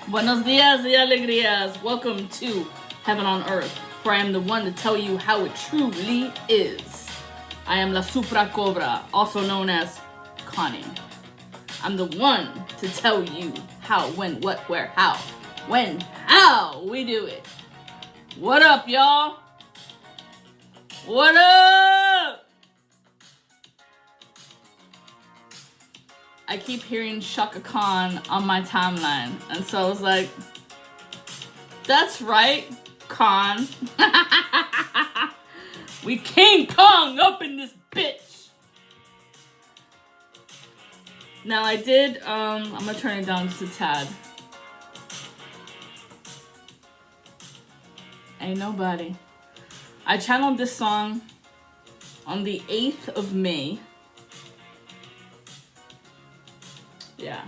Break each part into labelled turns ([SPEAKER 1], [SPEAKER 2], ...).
[SPEAKER 1] Buenos dias y alegrías. Welcome to Heaven on Earth, for I am the one to tell you how it truly is. I am La Supra Cobra, also known as Connie. I'm the one to tell you how, when, what, where, how. When, how we do it. What up, y'all? What up? I keep hearing Shaka Khan on my timeline, and so I was like, that's right, Khan. We King Kong up in this bitch. Now I did, I'm gonna turn it down just a tad. Ain't nobody. I channeled this song on the 8th of May. Yeah.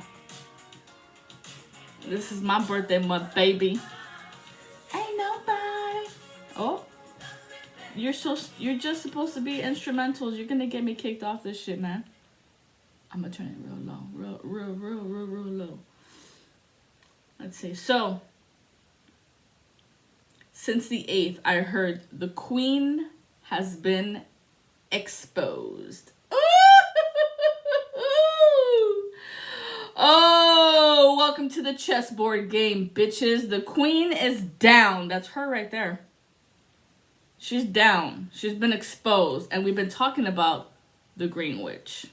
[SPEAKER 1] This is my birthday month, baby. Ain't nobody. Oh. You're just supposed to be instrumentals. You're gonna get me kicked off this shit, man. I'm gonna turn it real low. Real low. Let's see. So, since the 8th, I heard the Queen has been exposed. Oh, welcome to the chessboard game, bitches. The Queen is down. That's her right there. She's down. She's been exposed. And we've been talking about the Green Witch.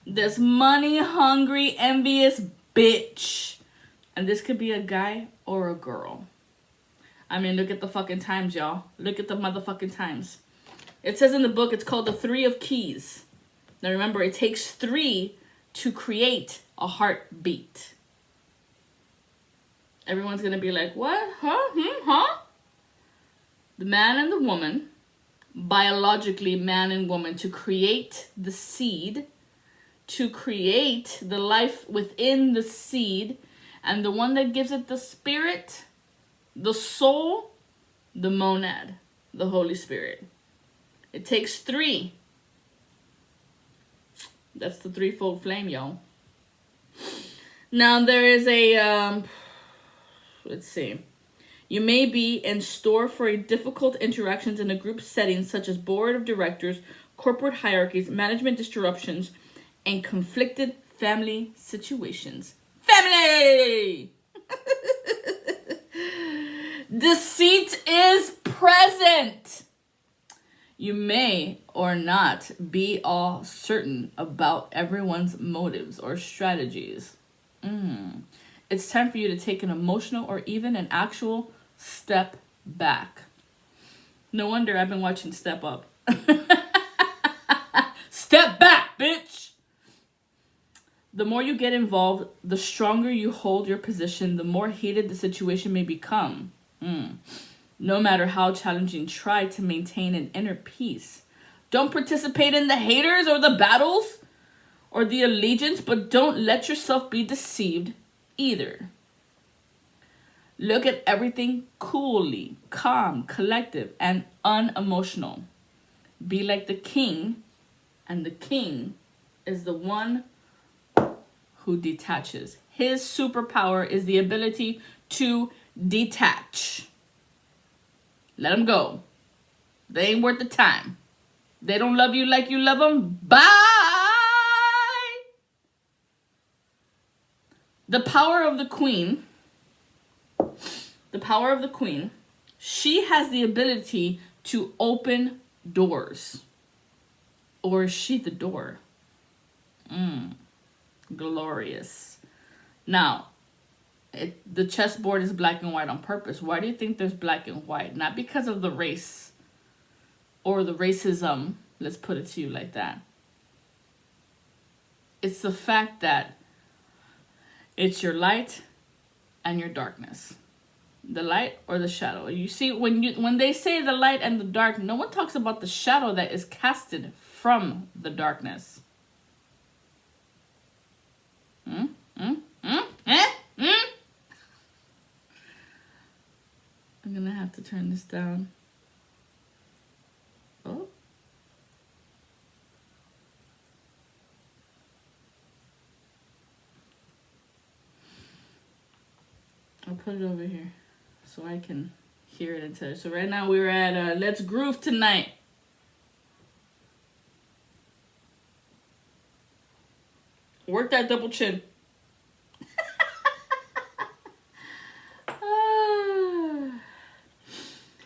[SPEAKER 1] This money-hungry, envious bitch. And this could be a guy or a girl. I mean, look at the fucking times, y'all. Look at the motherfucking times. It says in the book, it's called the 3 of Keys. Now remember, it takes 3 to create a heartbeat. Everyone's going to be like, what? Huh? The man and the woman, biologically man and woman, to create the seed, to create the life within the seed, and the one that gives it the spirit, the soul, the monad, the Holy Spirit. It takes 3. That's the threefold flame, y'all. Now there is a, let's see. You may be in store for a difficult interactions in a group setting such as board of directors, corporate hierarchies, management disruptions, and conflicted family situations. Family! Deceit is present. You may or not be all certain about everyone's motives or strategies. It's time for you to take an emotional or even an actual step back. No wonder I've been watching Step Up. Step back, bitch! The more you get involved, the stronger you hold your position, the more heated the situation may become. No matter how challenging, try to maintain an inner peace. Don't participate in the haters or the battles or the allegiance, but don't let yourself be deceived either. Look at everything coolly, calm, collective, and unemotional. Be like the king, and the king is the one who detaches. His superpower is the ability to detach. Let them go. They ain't worth the time. They don't love you like you love them. Bye! The power of the queen, she has the ability to open doors. Or is she the door? Glorious. Now, the chessboard is black and white on purpose. Why do you think there's black and white? Not because of the race or the racism. Let's put it to you like that. It's the fact that it's your light and your darkness. The light or the shadow. You see, when they say the light and the dark, no one talks about the shadow that is casted from the darkness. I'm gonna have to turn this down. Oh. put it over here so I can hear it and tell you. So right now we're at Let's Groove Tonight. Work that double chin.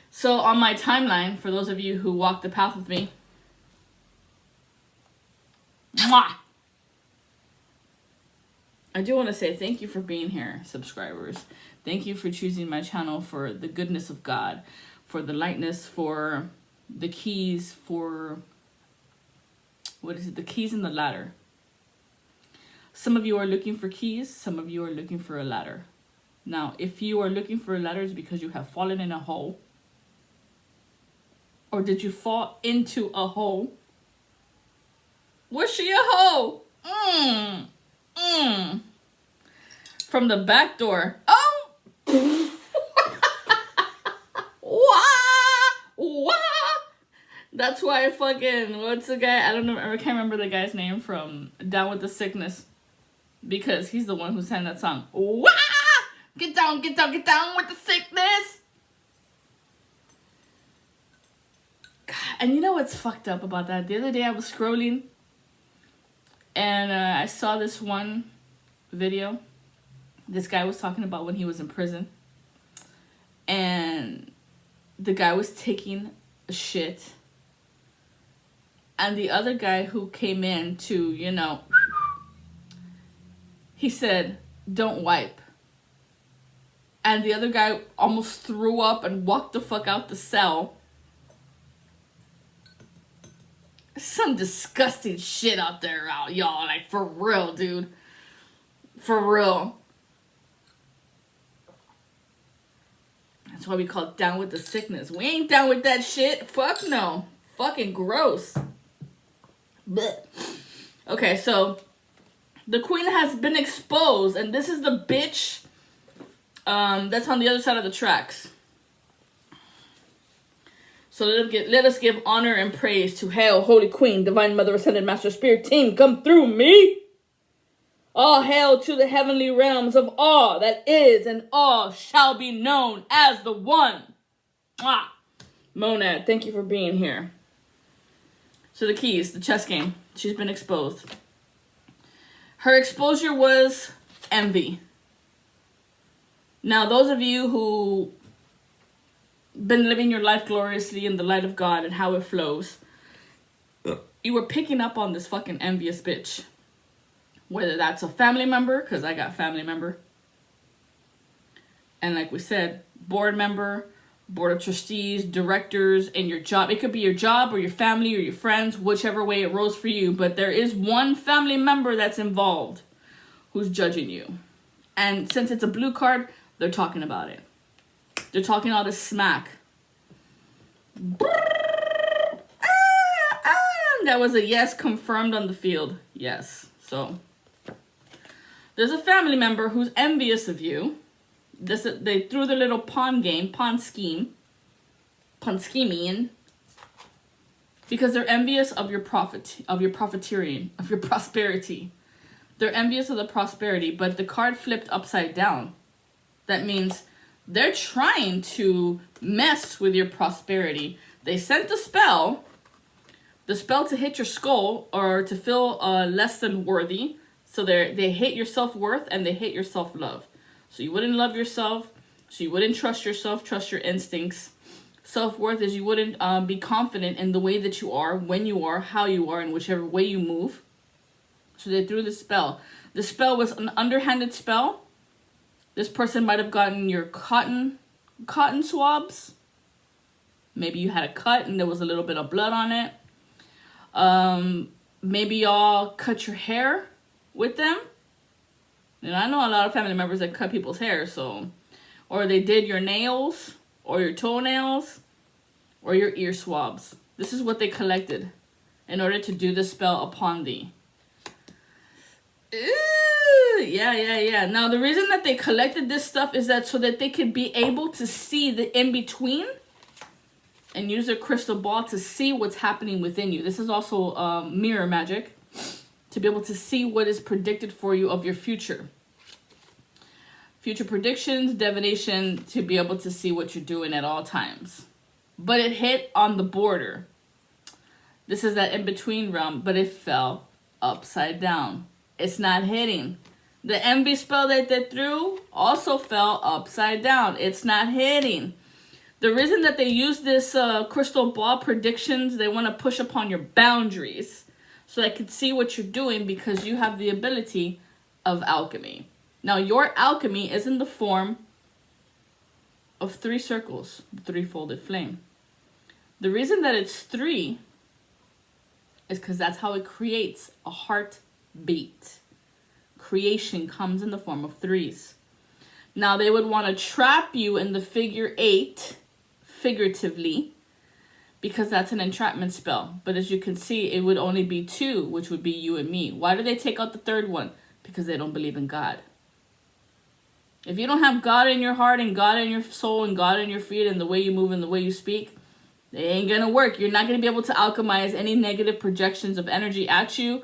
[SPEAKER 1] So on my timeline, for those of you who walk the path with me, mwah! I do want to say thank you for being here, subscribers. Thank you for choosing my channel, for the goodness of God, for the lightness, for the keys, for, what is it? The keys and the ladder. Some of you are looking for keys. Some of you are looking for a ladder. Now, if you are looking for a ladder, it's because you have fallen in a hole. Or did you fall into a hole? Was she a hoe? From the back door. Oh! Wah! That's why I fucking, what's the guy? I don't know. I can't remember the guy's name from Down with the Sickness. Because he's the one who sang that song. Wah! Get down, get down, get down with the sickness. God, and you know what's fucked up about that? The other day I was scrolling and I saw this one video. This guy was talking about when he was in prison. And the guy was taking a shit. And the other guy who came in to, you know, he said, don't wipe. And the other guy almost threw up and walked the fuck out the cell. Some disgusting shit out there, y'all. Like, for real, dude. For real. That's why we call it Down with the Sickness. We ain't down with that shit. Fuck no. Fucking gross. Blech. Okay, so the queen has been exposed, and this is the bitch that's on the other side of the tracks. So let us give honor and praise to Hail, Holy Queen, Divine Mother, Ascended Master, Spirit Team, come through me. All hail to the heavenly realms of all that is and all shall be known as the One. Mwah. Monad, thank you for being here. So the keys, the chess game. She's been exposed. Her exposure was envy. Now, those of you who been living your life gloriously in the light of God and how it flows, you were picking up on this fucking envious bitch. Whether that's a family member, because I got family member. And like we said, board member, board of trustees, directors, and your job. It could be your job or your family or your friends, whichever way it rolls for you. But there is one family member that's involved who's judging you. And since it's a blue card, they're talking about it. They're talking all this smack. That was a yes confirmed on the field. Yes. So there's a family member who's envious of you. They threw the little pawn scheming, because they're envious of your profiteering, of your prosperity. They're envious of the prosperity, but the card flipped upside down. That means they're trying to mess with your prosperity. They sent the spell to hit your skull or to feel less than worthy. So they hate your self-worth and they hate your self-love. So you wouldn't love yourself. So you wouldn't trust yourself, trust your instincts. Self-worth is you wouldn't be confident in the way that you are, when you are, how you are, and whichever way you move. So they threw the spell. The spell was an underhanded spell. This person might have gotten your cotton swabs. Maybe you had a cut and there was a little bit of blood on it. Maybe y'all cut your hair with them. And I know a lot of family members that cut people's hair, so. Or they did your nails, or your toenails, or your ear swabs. This is what they collected in order to do the spell upon thee. Ooh, yeah. Now, the reason that they collected this stuff is that so that they could be able to see the in-between and use their crystal ball to see what's happening within you. This is also mirror magic, to be able to see what is predicted for you of your future. future predictions, divination, to be able to see what you're doing at all times. But it hit on the border. This is that in-between realm, but it fell upside down. It's not hitting. The envy spell that they threw also fell upside down. It's not hitting. The reason that they use this crystal ball predictions, they want to push upon your boundaries so they can see what you're doing, because you have the ability of alchemy. Now, your alchemy is in the form of 3 circles, the three-folded flame. The reason that it's 3 is because that's how it creates a heartbeat. Creation comes in the form of 3s. Now, they would want to trap you in the figure 8, figuratively, because that's an entrapment spell. But as you can see, it would only be 2, which would be you and me. Why do they take out the 3rd one? Because they don't believe in God. If you don't have God in your heart and God in your soul and God in your feet and the way you move and the way you speak, it ain't going to work. You're not going to be able to alchemize any negative projections of energy at you.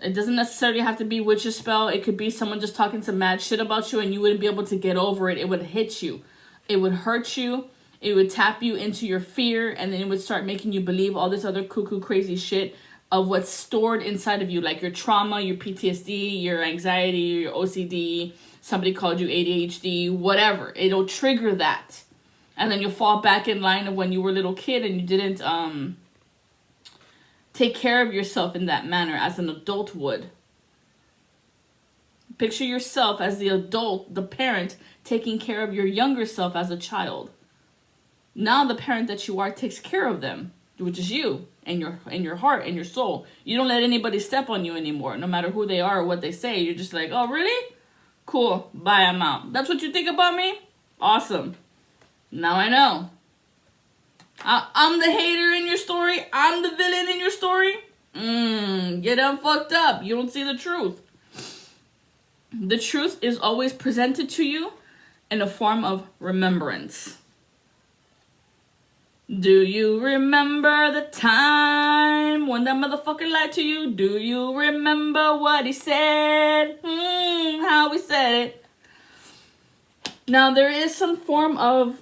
[SPEAKER 1] It doesn't necessarily have to be witch's spell. It could be someone just talking some mad shit about you and you wouldn't be able to get over it. It would hit you. It would hurt you. It would tap you into your fear, and then it would start making you believe all this other cuckoo crazy shit of what's stored inside of you, like your trauma, your PTSD, your anxiety, your OCD, somebody called you ADHD, whatever. It'll trigger that. And then you'll fall back in line of when you were a little kid and you didn't take care of yourself in that manner as an adult would. Picture yourself as the adult, the parent, taking care of your younger self as a child. Now the parent that you are takes care of them, which is you and your heart and your soul. You don't let anybody step on you anymore, no matter who they are or what they say. You're just like, oh, really? Cool. Bye, I'm out. That's what you think about me? Awesome. Now I know. I'm the hater in your story. I'm the villain in your story. Get unfucked up. You don't see the truth. The truth is always presented to you in a form of remembrance. Do you remember the time when that motherfucker lied to you? Do you remember what he said? How he said it. Now, there is some form of,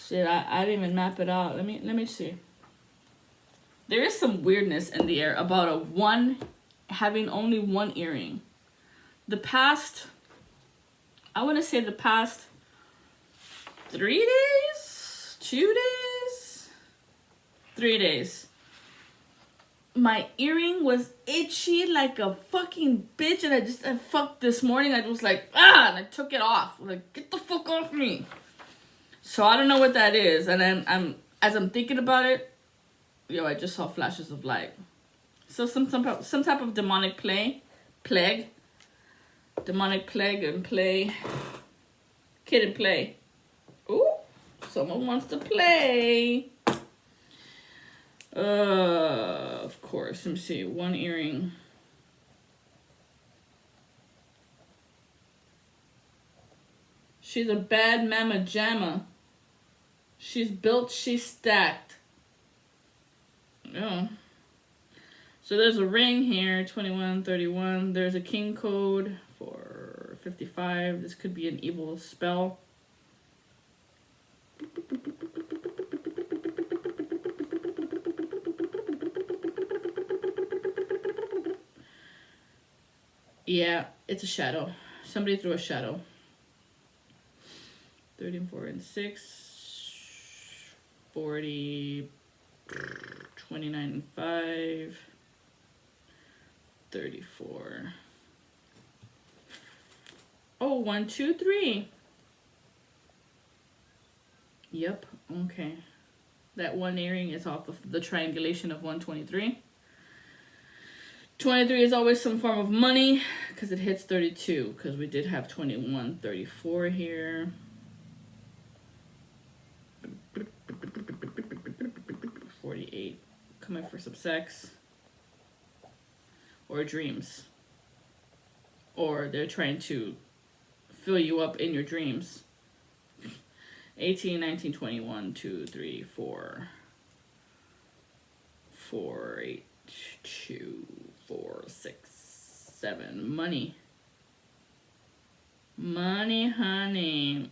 [SPEAKER 1] shit, I didn't even map it out. Let me see. There is some weirdness in the air about having only 1 earring. I want to say the past 3 days? 2 days? 3 days. My earring was itchy like a fucking bitch, and I fucked this morning. I was like, and I took it off. Like, get the fuck off me. So I don't know what that is. And then as I'm thinking about it, I just saw flashes of light. So some type of demonic plague. Demonic plague and play. Kid and play. Ooh. Someone wants to play. Of course. Let me see. 1 earring. She's a bad mama jamma. She's built, she's stacked. Oh. So there's a ring here, 21, 31. There's a king code for 55. This could be an evil spell. Yeah, it's a shadow. Somebody threw a shadow. 34 and 6. 40. 29 and 5. 34. Oh, 1, 2, 3. Yep, okay. That 1 earring is off of the triangulation of 123. 23 is always some form of money because it hits 32, because we did have 21, 34 here. 48, coming for some sex or dreams, or they're trying to fill you up in your dreams. 18, 19, 21, 2, 3, 4, 4, 8, 2, 4, 6, 7. Money. Money, honey.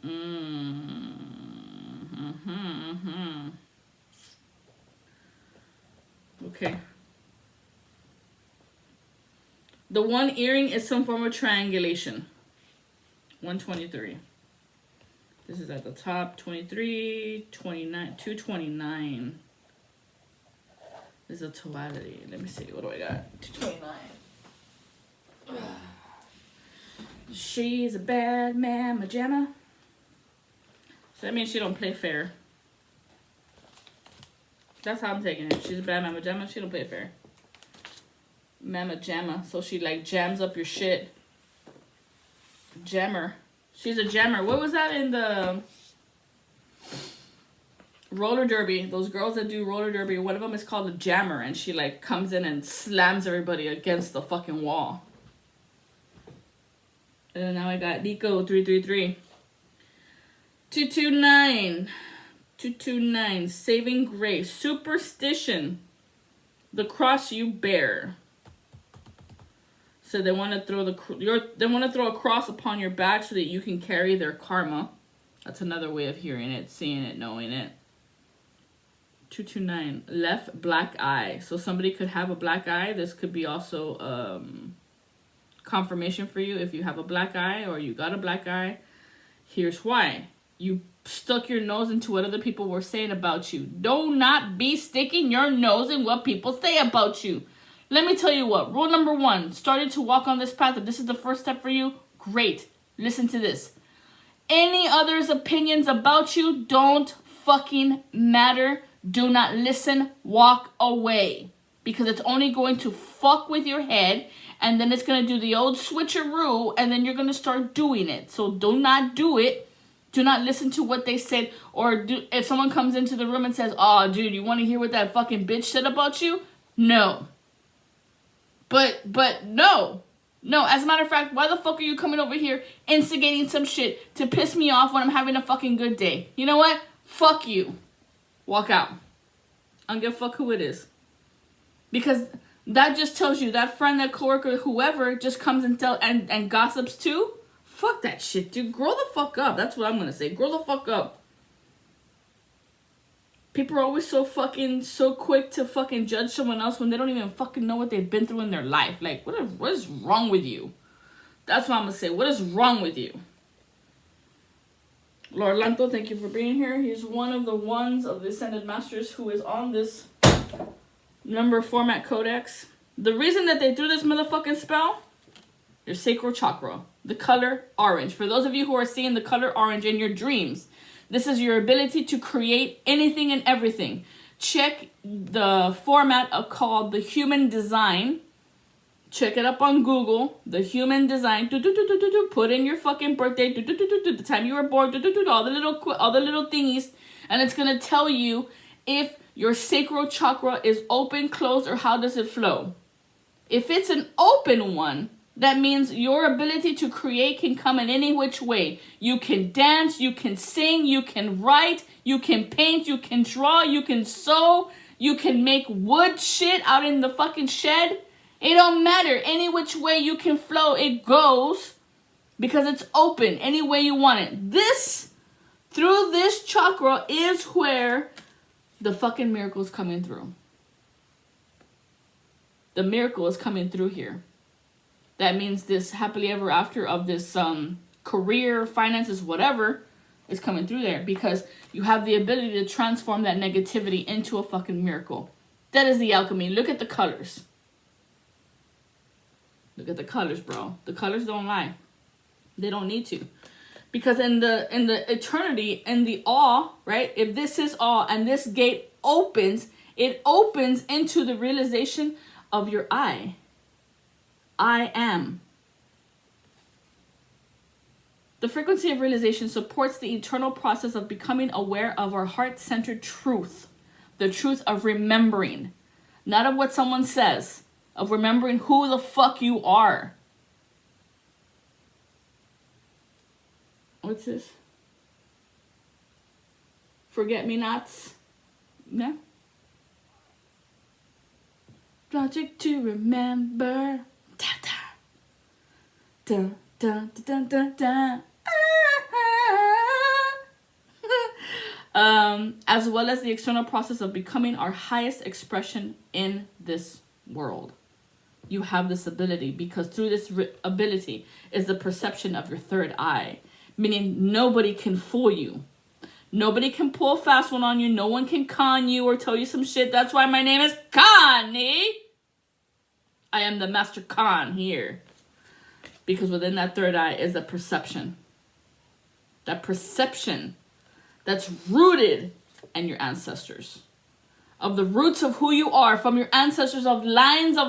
[SPEAKER 1] Okay. The one earring is some form of triangulation. 123. This is at the top. 23, 29, 229. This is a totality. Let me see. What do I got? 229. She's a bad mama jamma. So that means she don't play fair. That's how I'm taking it. She's a bad mama jamma. She don't play fair. Mama jamma. So she like jams up your shit. Jammer. She's a jammer. What was that in the roller derby? Those girls that do roller derby, one of them is called a jammer, and she like comes in and slams everybody against the fucking wall. And then now I got Nico 333. 229. 229. Saving grace. Superstition. The cross you bear. So they want to throw a cross upon your back so that you can carry their karma. That's another way of hearing it, seeing it, knowing it. 229. Left black eye. So somebody could have a black eye. This could be also confirmation for you if you have a black eye or you got a black eye. Here's why. You stuck your nose into what other people were saying about you. Do not be sticking your nose in what people say about you. Let me tell you what. Rule number 1. Started to walk on this path. If this is the first step for you, great. Listen to this. Any others' opinions about you don't fucking matter. Do not listen. Walk away. Because it's only going to fuck with your head. And then it's going to do the old switcheroo. And then you're going to start doing it. So do not do it. Do not listen to what they said. Or if someone comes into the room and says, "Oh, dude, you want to hear what that fucking bitch said about you?" No. But no. No, as a matter of fact, why the fuck are you coming over here instigating some shit to piss me off when I'm having a fucking good day? You know what? Fuck you. Walk out. I don't give a fuck who it is. Because that just tells you that friend, that coworker, whoever just comes and gossips too. Fuck that shit, dude. Grow the fuck up. That's what I'm gonna say. Grow the fuck up. People are always so quick to fucking judge someone else when they don't even fucking know what they've been through in their life. Like, what is wrong with you? That's what I'm gonna say. What is wrong with you? Lord Lanto, thank you for being here. He's one of the ones of the Ascended Masters who is on this number format codex. The reason that they threw this motherfucking spell, your sacral chakra, the color orange. For those of you who are seeing the color orange in your dreams, this is your ability to create anything and everything. Check the format called the human design. Check it up on Google. The human design. Put in your fucking birthday. The time you were born. All the little thingies, and it's gonna tell you if your sacral chakra is open, closed, or how does it flow. If it's an open one, that means your ability to create can come in any which way. You can dance, you can sing, you can write, you can paint, you can draw, you can sew, you can make wood shit out in the fucking shed. It don't matter. Any which way you can flow, it goes because it's open any way you want it. Through this chakra is where the fucking miracle is coming through. The miracle is coming through here. That means this happily ever after of this career, finances, whatever, is coming through there because you have the ability to transform that negativity into a fucking miracle. That is the alchemy. Look at the colors. Look at the colors, bro. The colors don't lie. They don't need to. Because in the eternity, in the awe, right? If this is awe and this gate opens, it opens into the realization of your I. I am. The frequency of realization supports the eternal process of becoming aware of our heart-centered truth. The truth of remembering. Not of what someone says. Of remembering who the fuck you are. What's this? Forget-me-nots. Yeah. Project to remember. Da, da. Da, Dun, dun, dun, dun. As well as the external process of becoming our highest expression in this world. You have this ability because through this ability is the perception of your third eye, meaning nobody can fool you. Nobody can pull a fast one on you. No one can con you or tell you some shit. That's why my name is Connie. I am the master con here. Because within that third eye is a perception. That perception that's rooted in your ancestors. Of the roots of who you are from your ancestors, of lines of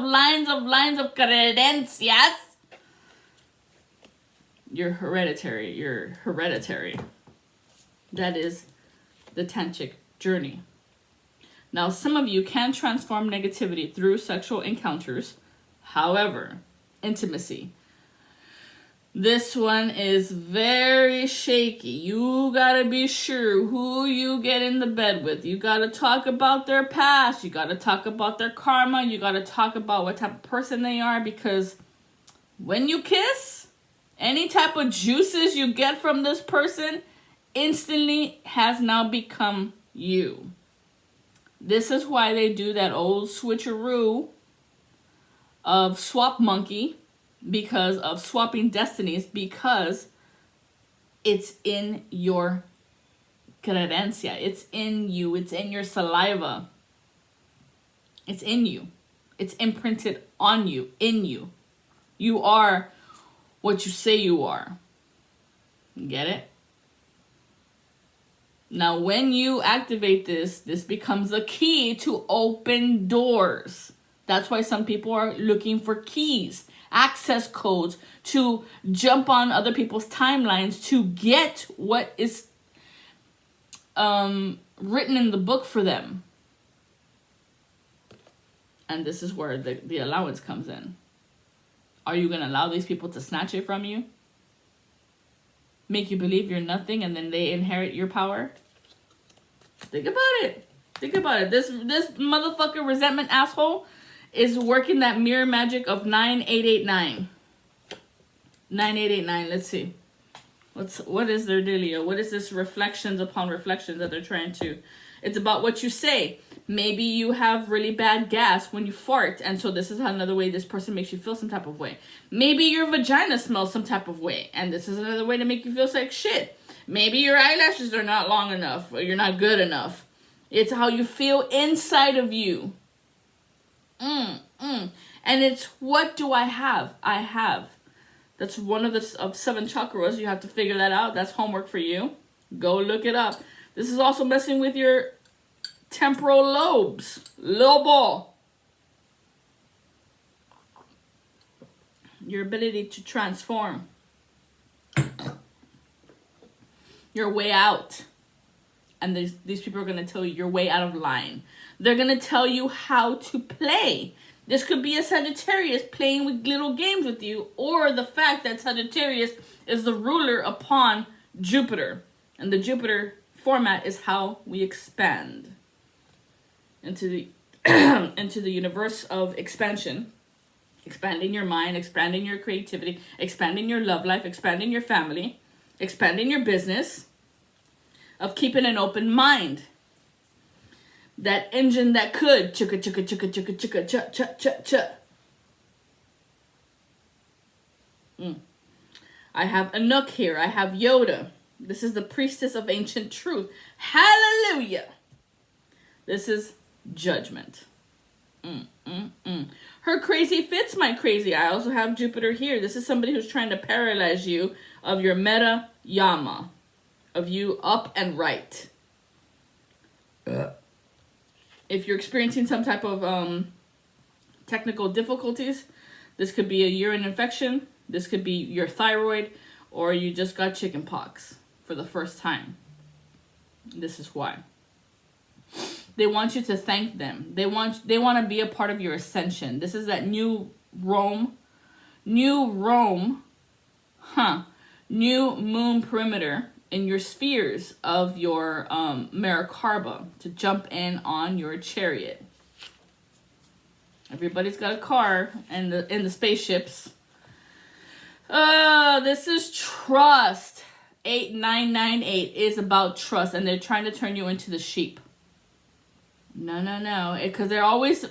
[SPEAKER 1] creencias. You're hereditary. That is the tantric journey. Now, some of you can transform negativity through sexual encounters. However, intimacy. This one is very shaky. You gotta be sure who you get in the bed with. You gotta talk about their past. You gotta talk about their karma. You gotta talk about what type of person they are, because when you kiss, any type of juices you get from this person instantly has now become you. This is why they do that old switcheroo of swap monkey, because of swapping destinies, because it's in your creencia. It's in you. It's in your saliva. It's in you. It's imprinted on you, in you. You are what you say you are. Get it? Now, when you activate this becomes a key to open doors. That's why some people are looking for keys, access codes, to jump on other people's timelines to get what is written in the book for them. And this is where the allowance comes in. Are you going to allow these people to snatch it from you? Make you believe you're nothing and then they inherit your power? Think about it. This motherfucker resentment asshole is working that mirror magic of 9889. 9889, let's see. What is their dealio? What is this reflections upon reflections that they're trying to... It's about what you say. Maybe you have really bad gas when you fart, and so this is another way this person makes you feel some type of way. Maybe your vagina smells some type of way, and this is another way to make you feel like shit. Maybe your eyelashes are not long enough, or you're not good enough. It's how you feel inside of you. And it's, what do I have? I have. That's one of the 7 chakras. You have to figure that out. That's homework for you. Go look it up. This is also messing with your temporal lobes. Lobo. Your ability to transform. Your way out. And these people are going to tell you your way out of line. They're going to tell you how to play. This could be a Sagittarius playing with little games with you, or the fact that Sagittarius is the ruler upon Jupiter. And the Jupiter format is how we expand into the into the universe of expansion. Expanding your mind, expanding your creativity, expanding your love life, expanding your family, expanding your business, of keeping an open mind. That engine that could chugga chugga chugga chugga chugga cha cha cha cha. I have Anuk here. I have Yoda. This is the priestess of ancient truth. Hallelujah. This is judgment. Her crazy fits my crazy. I also have Jupiter here. This is somebody who's trying to paralyze you of your meta yama, of you up and right. If you're experiencing some type of technical difficulties, this could be a urine infection, this could be your thyroid, or you just got chicken pox for the first time. This is why. They want you to thank them. They want to be a part of your ascension. This is that new Rome, new moon perimeter in your spheres of your Marikarba to jump in on your chariot. Everybody's got a car in the spaceships. This is trust. 8998 is about trust, and they're trying to turn you into the sheep. No, because they're always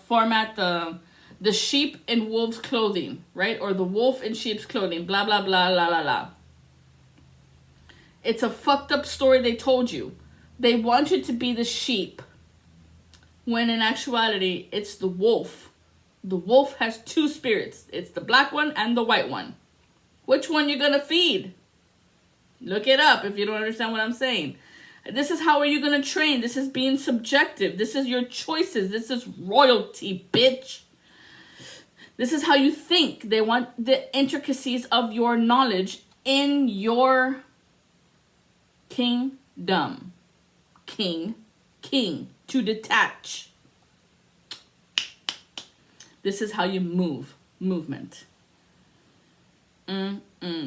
[SPEAKER 1] format the sheep in wolf's clothing, right? Or the wolf in sheep's clothing. Blah blah blah la la la. It's a fucked up story they told you. They want you to be the sheep, when in actuality it's the wolf. The wolf has two spirits. It's the black one and the white one. Which one you gonna feed? Look it up if you don't understand what I'm saying. This is how are you gonna train. This is being subjective. This is your choices. This is royalty, bitch. This is how you think. They want the intricacies of your knowledge in your kingdom. King. To detach. This is how you move. Movement.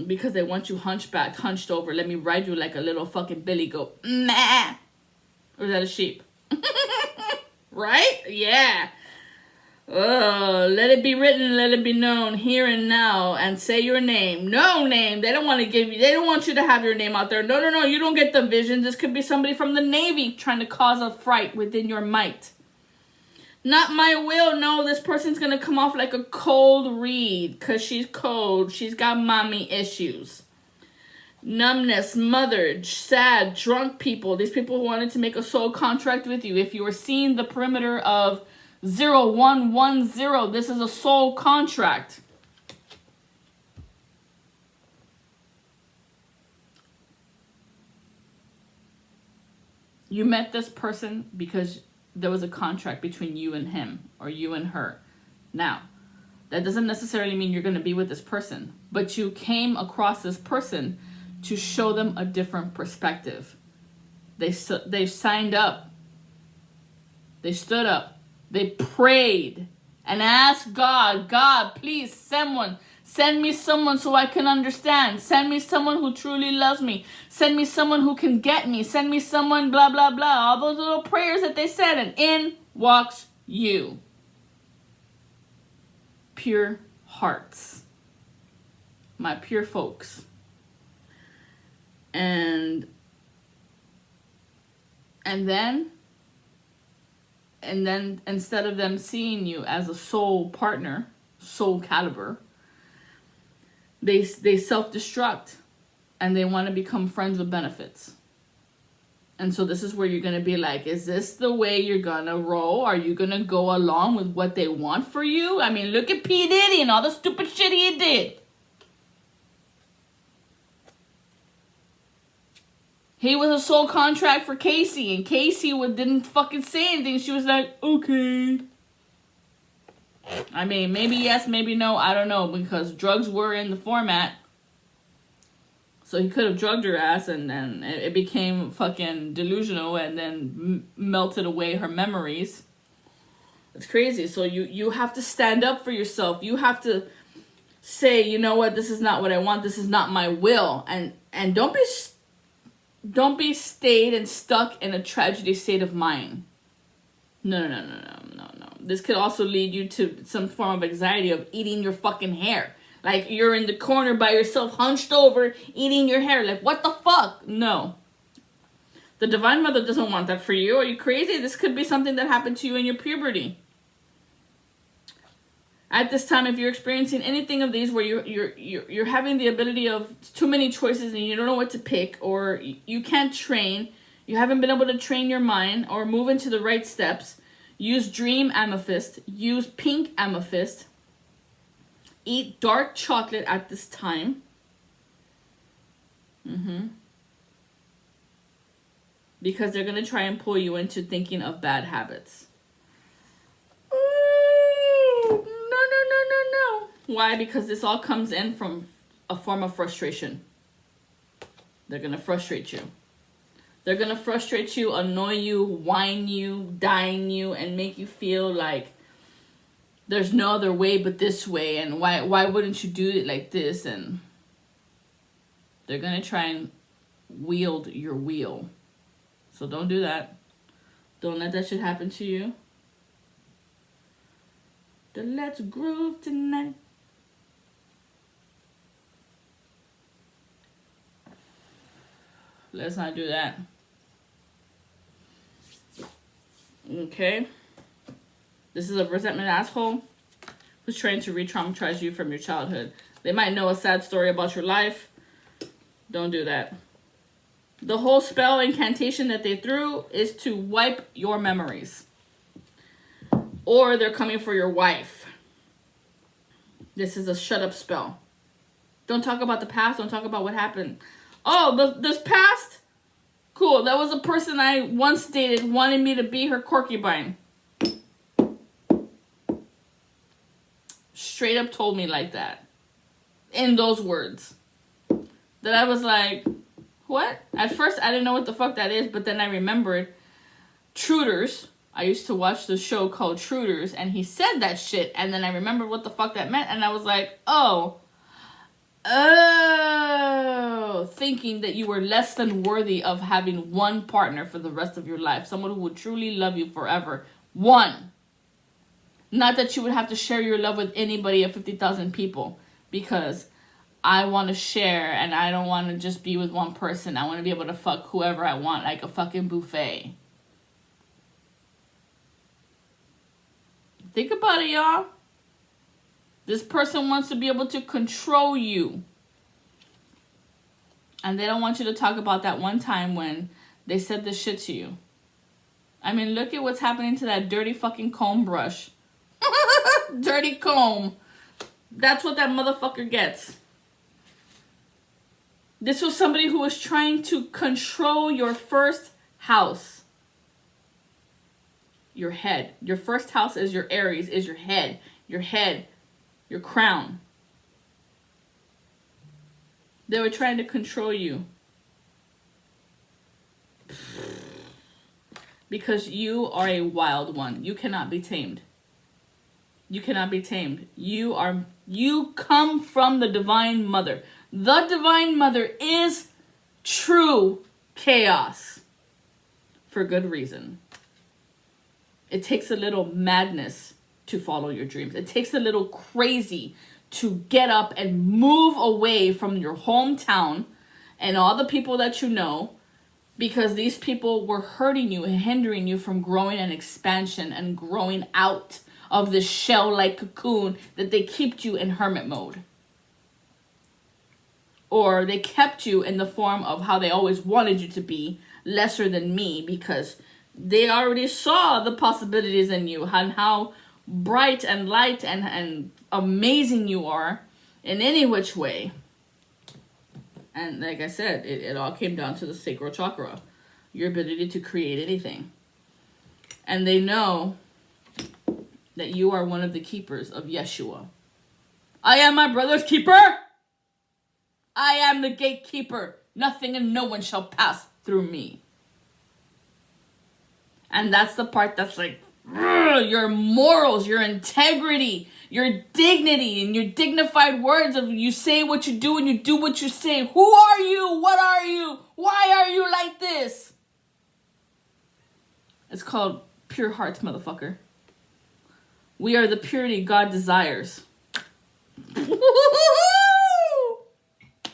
[SPEAKER 1] Because they want you hunchback, hunched over. Let me ride you like a little fucking billy goat. Meh. Or is that a sheep? Right? Yeah. Oh, let it be written, let it be known here and now, and say your name. No name. They don't want to give you, they don't want you to have your name out there. No, you don't get the vision. This could be somebody from the Navy trying to cause a fright within your might. Not my will. No, this person's going to come off like a cold reed because she's cold. She's got mommy issues. Numbness, mothered, sad, drunk people. These people wanted to make a soul contract with you. If you were seeing the perimeter of 0110, this is a soul contract. You met this person because there was a contract between you and him or you and her. Now, that doesn't necessarily mean you're going to be with this person, but you came across this person to show them a different perspective. They signed up. They stood up. They prayed and asked God, God, please send me someone so I can understand. Send me someone who truly loves me. Send me someone who can get me. Send me someone blah, blah, blah. All those little prayers that they said, and in walks you. Pure hearts. My pure folks. And then instead of them seeing you as a soul partner, soul caliber, they self-destruct and they want to become friends with benefits. And so this is where you're going to be like, is this the way you're going to roll? Are you going to go along with what they want for you? I mean, look at P. Diddy and all the stupid shit he did. He was a soul contract for Casey, and Casey didn't fucking say anything. She was like, okay. I mean, maybe yes, maybe no, I don't know, because drugs were in the format. So he could have drugged her ass, and then it became fucking delusional, and then melted away her memories. It's crazy. So you have to stand up for yourself. You have to say, you know what, this is not what I want. This is not my will. And don't be stayed and stuck in a tragedy state of mind. No. This could also lead you to some form of anxiety of eating your fucking hair. Like you're in the corner by yourself, hunched over, eating your hair. Like, what the fuck? No. The Divine Mother doesn't want that for you. Are you crazy? This could be something that happened to you in your puberty. At this time, if you're experiencing anything of these where you're having the ability of too many choices and you don't know what to pick, or you can't train, you haven't been able to train your mind or move into the right steps, use Dream Amethyst, use Pink Amethyst, eat dark chocolate at this time. Because they're going to try and pull you into thinking of bad habits. No. Why? Because this all comes in from a form of frustration. They're going to frustrate you. They're going to frustrate you, annoy you, whine you, dine you, and make you feel like there's no other way but this way, and why wouldn't you do it like this? And they're going to try and wield your wheel. So don't do that. Don't let that shit happen to you. Let's groove tonight. Let's not do that. Okay? This is a resentment asshole who's trying to re-traumatize you from your childhood. They might know a sad story about your life. Don't do that. The whole spell incantation that they threw is to wipe your memories. Or they're coming for your wife. This is a shut up spell. Don't talk about the past. Don't talk about what happened. Oh, this past? Cool. That was a person I once dated wanted me to be her concubine. Straight up told me like that. In those words. That I was like, what? At first, I didn't know what the fuck that is, but then I remembered Truders. I used to watch the show called Truders, and he said that shit, and then I remembered what the fuck that meant, and I was like, oh, thinking that you were less than worthy of having one partner for the rest of your life, someone who would truly love you forever. One. Not that you would have to share your love with anybody of 50,000 people, because I want to share, and I don't want to just be with one person. I want to be able to fuck whoever I want, like a fucking buffet. Think about it, y'all. This person wants to be able to control you. And they don't want you to talk about that one time when they said this shit to you. I mean, look at what's happening to that dirty fucking comb brush. Dirty comb. That's what that motherfucker gets. This was somebody who was trying to control your first house. Your head. Your first house is your Aries, is your head. Your head. Your crown. They were trying to control you. Because you are a wild one. You cannot be tamed. You cannot be tamed. You come from the Divine Mother. The Divine Mother is true chaos. For good reason. It takes a little madness to follow your dreams. It takes a little crazy to get up and move away from your hometown and all the people that you know, because these people were hurting you and hindering you from growing and expansion and growing out of this shell-like cocoon that they kept you in hermit mode. Or they kept you in the form of how they always wanted you to be, lesser than me, because they already saw the possibilities in you and how bright and light and amazing you are in any which way. And like I said, it all came down to the sacral chakra. Your ability to create anything. And they know that you are one of the keepers of Yeshua. I am my brother's keeper. I am the gatekeeper. Nothing and no one shall pass through me. And that's the part that's like, your morals, your integrity, your dignity, and your dignified words of you say what you do and you do what you say. Who are you? What are you? Why are you like this? It's called pure hearts, motherfucker. We are the purity God desires.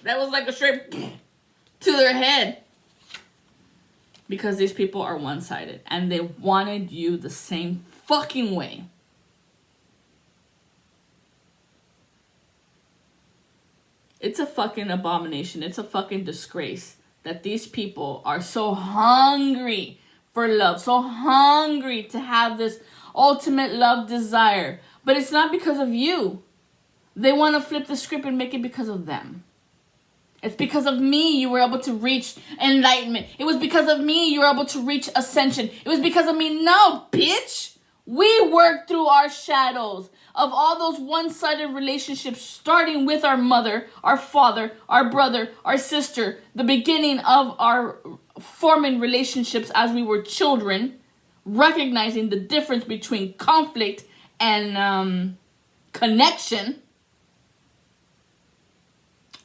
[SPEAKER 1] That was like a straight to their head. Because these people are one-sided. And they wanted you the same fucking way. It's a fucking abomination. It's a fucking disgrace that these people are so hungry for love. So hungry to have this ultimate love desire. But it's not because of you. They want to flip the script and make it because of them. It's because of me you were able to reach enlightenment. It was because of me you were able to reach ascension. It was because of me. No, bitch. We worked through our shadows of all those one-sided relationships, starting with our mother, our father, our brother, our sister, the beginning of our forming relationships as we were children, recognizing the difference between conflict and connection.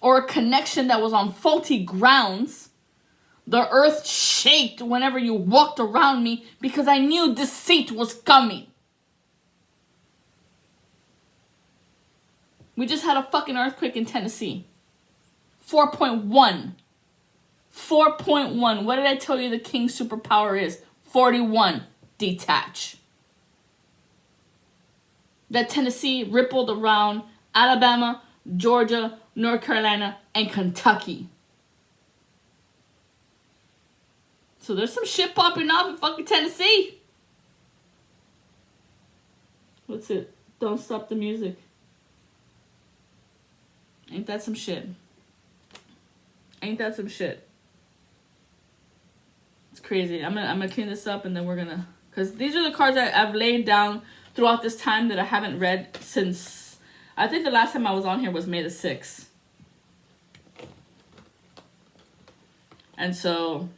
[SPEAKER 1] Or a connection that was on faulty grounds. The earth shaked whenever you walked around me because I knew deceit was coming. We just had a fucking earthquake in Tennessee. 4.1. 4.1. What did I tell you the king's superpower is? 41. Detach. That Tennessee rippled around Alabama, Georgia, North Carolina, and Kentucky. So there's some shit popping off in fucking Tennessee. What's it? Don't stop the music. Ain't that some shit? Ain't that some shit? It's crazy. I'm gonna clean this up and then we're gonna, because these are the cards I've laid down throughout this time that I haven't read since, I think the last time I was on here was May the 6th. And so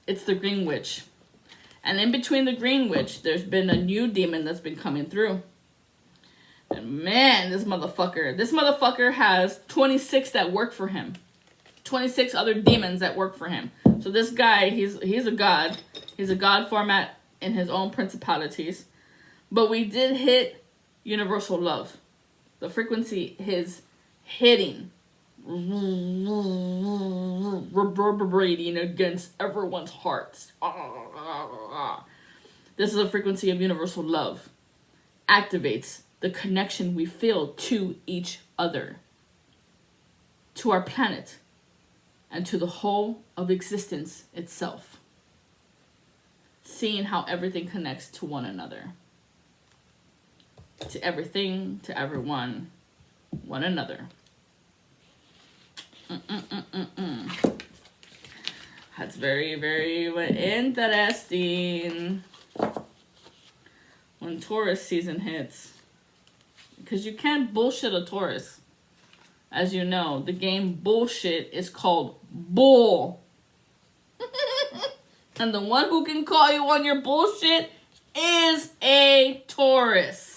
[SPEAKER 1] it's the Green Witch. And in between the Green Witch, there's been a new demon that's been coming through. And man, this motherfucker has 26 that work for him. 26 other demons that work for him. So this guy, he's a god. He's a god format in his own principalities. But we did hit universal love. The frequency is hitting. Reverberating against everyone's hearts. This is a frequency of universal love. Activates the connection we feel to each other, to our planet, and to the whole of existence itself. Seeing how everything connects to one another. To everything, to everyone, one another. That's very, very interesting when Taurus season hits. Because you can't bullshit a Taurus. As you know, the game bullshit is called bull. And the one who can call you on your bullshit is a Taurus.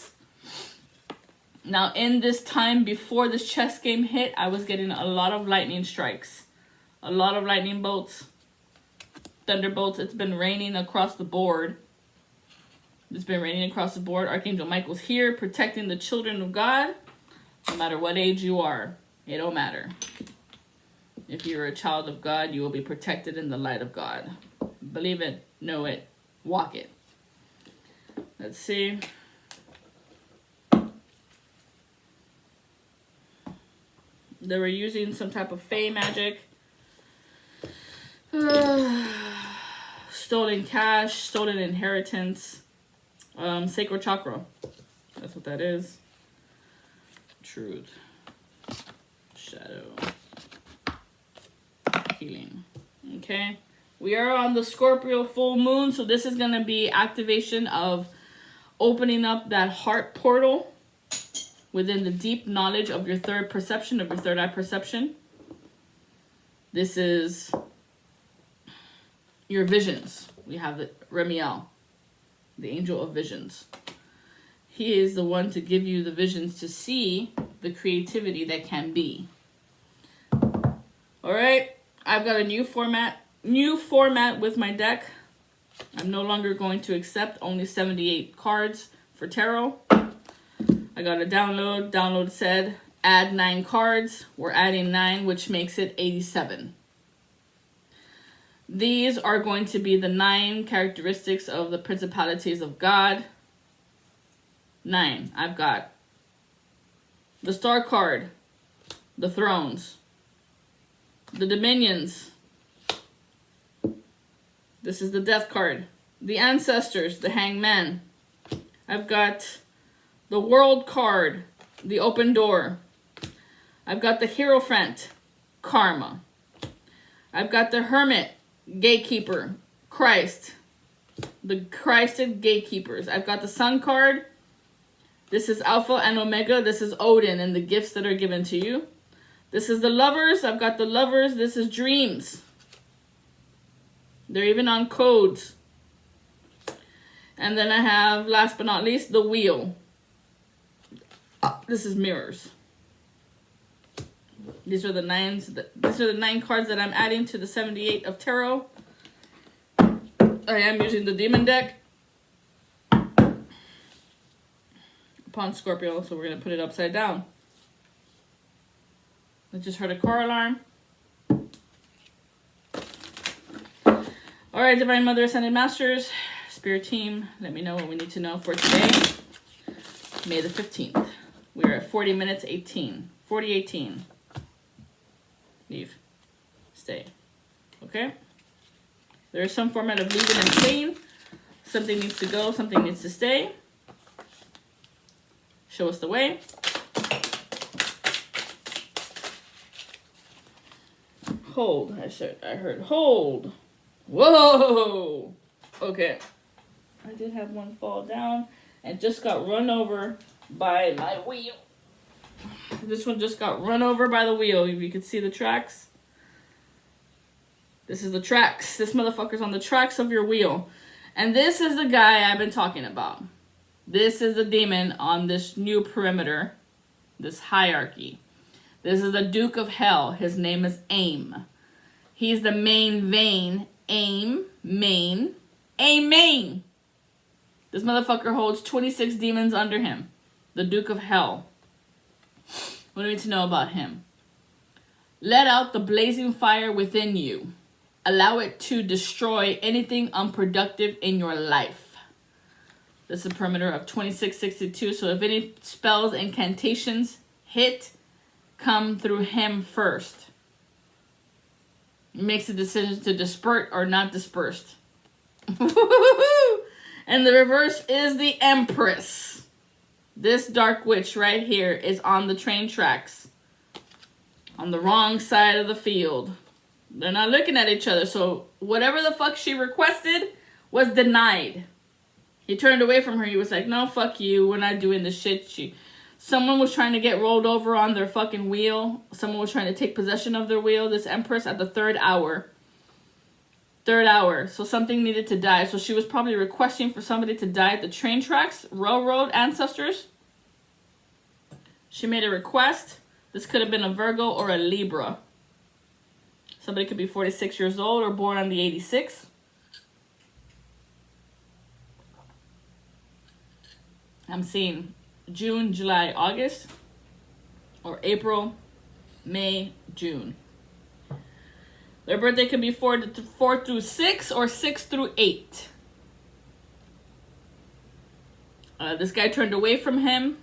[SPEAKER 1] Now, in this time before this chess game hit, I was getting a lot of lightning strikes. A lot of lightning bolts. Thunderbolts. It's been raining across the board. It's been raining across the board. Archangel Michael's here protecting the children of God. No matter what age you are. It don't matter. If you're a child of God, you will be protected in the light of God. Believe it. Know it. Walk it. Let's see. They were using some type of fey magic. Stolen cash, stolen inheritance. Sacral chakra. That's what that is. Truth. Shadow. Healing. Okay. We are on the Scorpio full moon, so this is going to be activation of opening up that heart portal within the deep knowledge of your third perception, of your third eye perception. This is your visions. We have the Remiel, the angel of visions. He is the one to give you the visions to see the creativity that can be. All right, I've got a new format with my deck. I'm no longer going to accept only 78 cards for tarot. I got a download. Download said add 9 cards. We're adding 9, which makes it 87. These are going to be the 9 characteristics of the principalities of God. 9. I've got the Star card, the Thrones, the Dominions. This is the Death card. The Ancestors, the Hangman. I've got the World card, the Open Door. I've got the Hierophant, Karma. I've got the Hermit, Gatekeeper, Christ. The Christed Gatekeepers. I've got the Sun card. This is Alpha and Omega. This is Odin and the gifts that are given to you. This is the Lovers. I've got the Lovers. This is Dreams. They're even on codes. And then I have, last but not least, the Wheel. This is Mirrors. These are the 9 cards that I'm adding to the 78 of tarot. I am using the demon deck upon Scorpio, so we're going to put it upside down. I just heard a car alarm. All right, Divine Mother, Ascended Masters, Spirit Team, let me know what we need to know for today, May the 15th. We're at 40 minutes, 18. 40, 18. Leave. Stay. Okay? There is some format of leaving and staying. Something needs to go, something needs to stay. Show us the way. Hold. I heard hold. Whoa! Okay. I did have one fall down and just got run over by my wheel. This one just got run over by the wheel. You can see the tracks. This is the tracks. This motherfucker's on the tracks of your wheel. And this is the guy I've been talking about. This is the demon on this new perimeter, this hierarchy. This is the Duke of Hell. His name is Aim. He's the main vein. Aim, main. Aim, main. This motherfucker holds 26 demons under him. The Duke of Hell. What do we need to know about him? Let out the blazing fire within you. Allow it to destroy anything unproductive in your life. This is a perimeter of 2662. So if any spells, incantations hit, come through him first. He makes a decision to disperse or not dispersed. And the reverse is the Empress. This dark witch right here is on the train tracks. On the wrong side of the field. They're not looking at each other. So whatever the fuck she requested was denied. He turned away from her. He was like, no, fuck you. We're not doing this shit. Someone was trying to get rolled over on their fucking wheel. Someone was trying to take possession of their wheel. This Empress at the 3rd hour. 3rd hour. So something needed to die. So she was probably requesting for somebody to die at the train tracks. Railroad ancestors. She made a request. This could have been a Virgo or a Libra. Somebody could be 46 years old or born on the 86. I'm seeing June, July, August, or April, May, June. Their birthday could be 4 through 6 or 6 through 8. This guy turned away from him.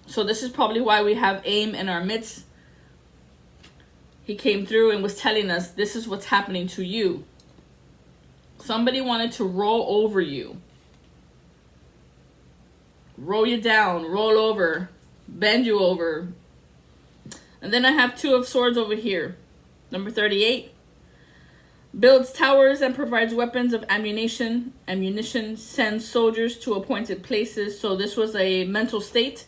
[SPEAKER 1] So this is probably why we have Aim in our midst. He came through and was telling us, this is what's happening to you. Somebody wanted to roll over you. Roll you down, roll over, bend you over. And then I have 2 of Swords over here. Number 38. Builds towers and provides weapons of ammunition, sends soldiers to appointed places. So this was a mental state.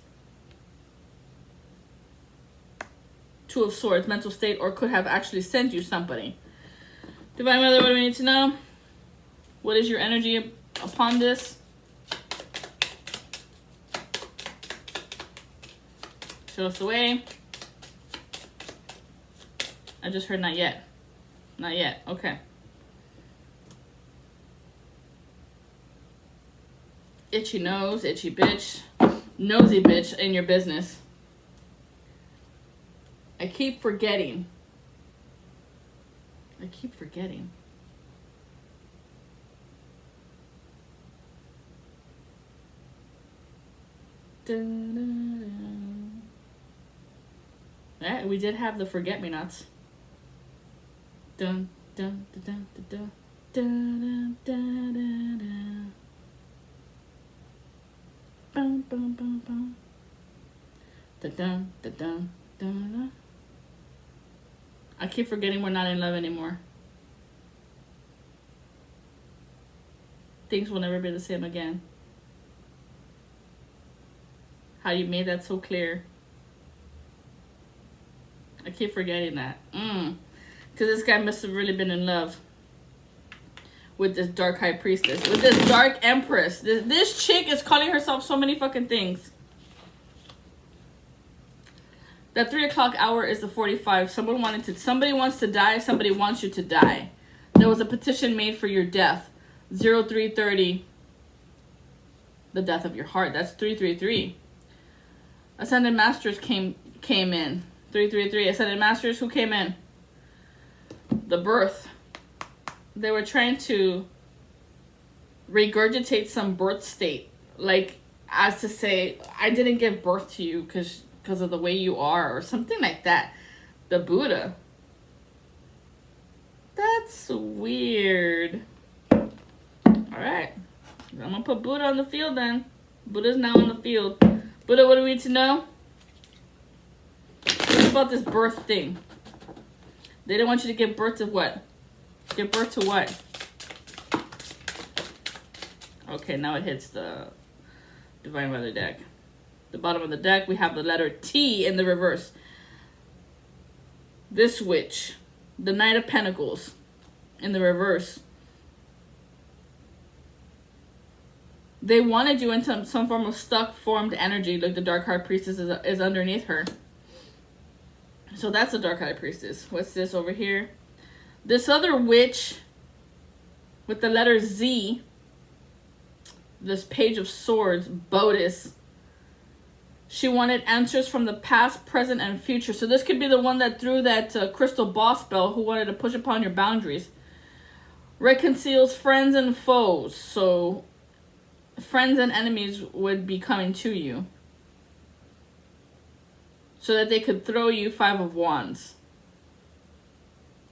[SPEAKER 1] 2 of Swords, mental state, or could have actually sent you somebody. Divine Mother, what do we need to know? What is your energy upon this? Show us the way. I just heard not yet. Not yet. Okay. Itchy nose, itchy bitch. Nosy bitch in your business. I keep forgetting. Yeah, we did have the forget-me-nots. Dun dun dun dun dun dun dun dun dun. Bum bum bum bum. Dun dun dun dun dun. I keep forgetting we're not in love anymore. Things will never be the same again. How you made that so clear. I keep forgetting that. Because this guy must have really been in love with this dark high priestess. With this dark empress. This chick is calling herself so many fucking things. That 3 o'clock hour is the 45. Somebody wants to die. Somebody wants you to die. There was a petition made for your death. 0330. The death of your heart. That's 333. Ascended Masters came in. 333. Ascended Masters, who came in? The birth. they were trying to regurgitate some birth state, like as to say, I didn't give birth to you because of the way you are, or something like that. The Buddha. That's weird. Alright. I'm gonna put Buddha on the field then. Buddha's now on the field. Buddha, what do we need to know? What about this birth thing? They didn't want you to give birth to what? Give birth to what? Okay, now it hits the Divine Mother deck. The bottom of the deck, we have the letter T in the reverse. This witch, the Knight of Pentacles in the reverse. They wanted you into some form of stuck, formed energy, like the Dark High Priestess is underneath her. So that's the Dark High Priestess. What's this over here? This other witch with the letter Z, this Page of Swords, Bodis. She wanted answers from the past, present, and future. So this could be the one that threw that crystal ball spell, who wanted to push upon your boundaries. Reconciles friends and foes. So friends and enemies would be coming to you, so that they could throw you 5 of Wands.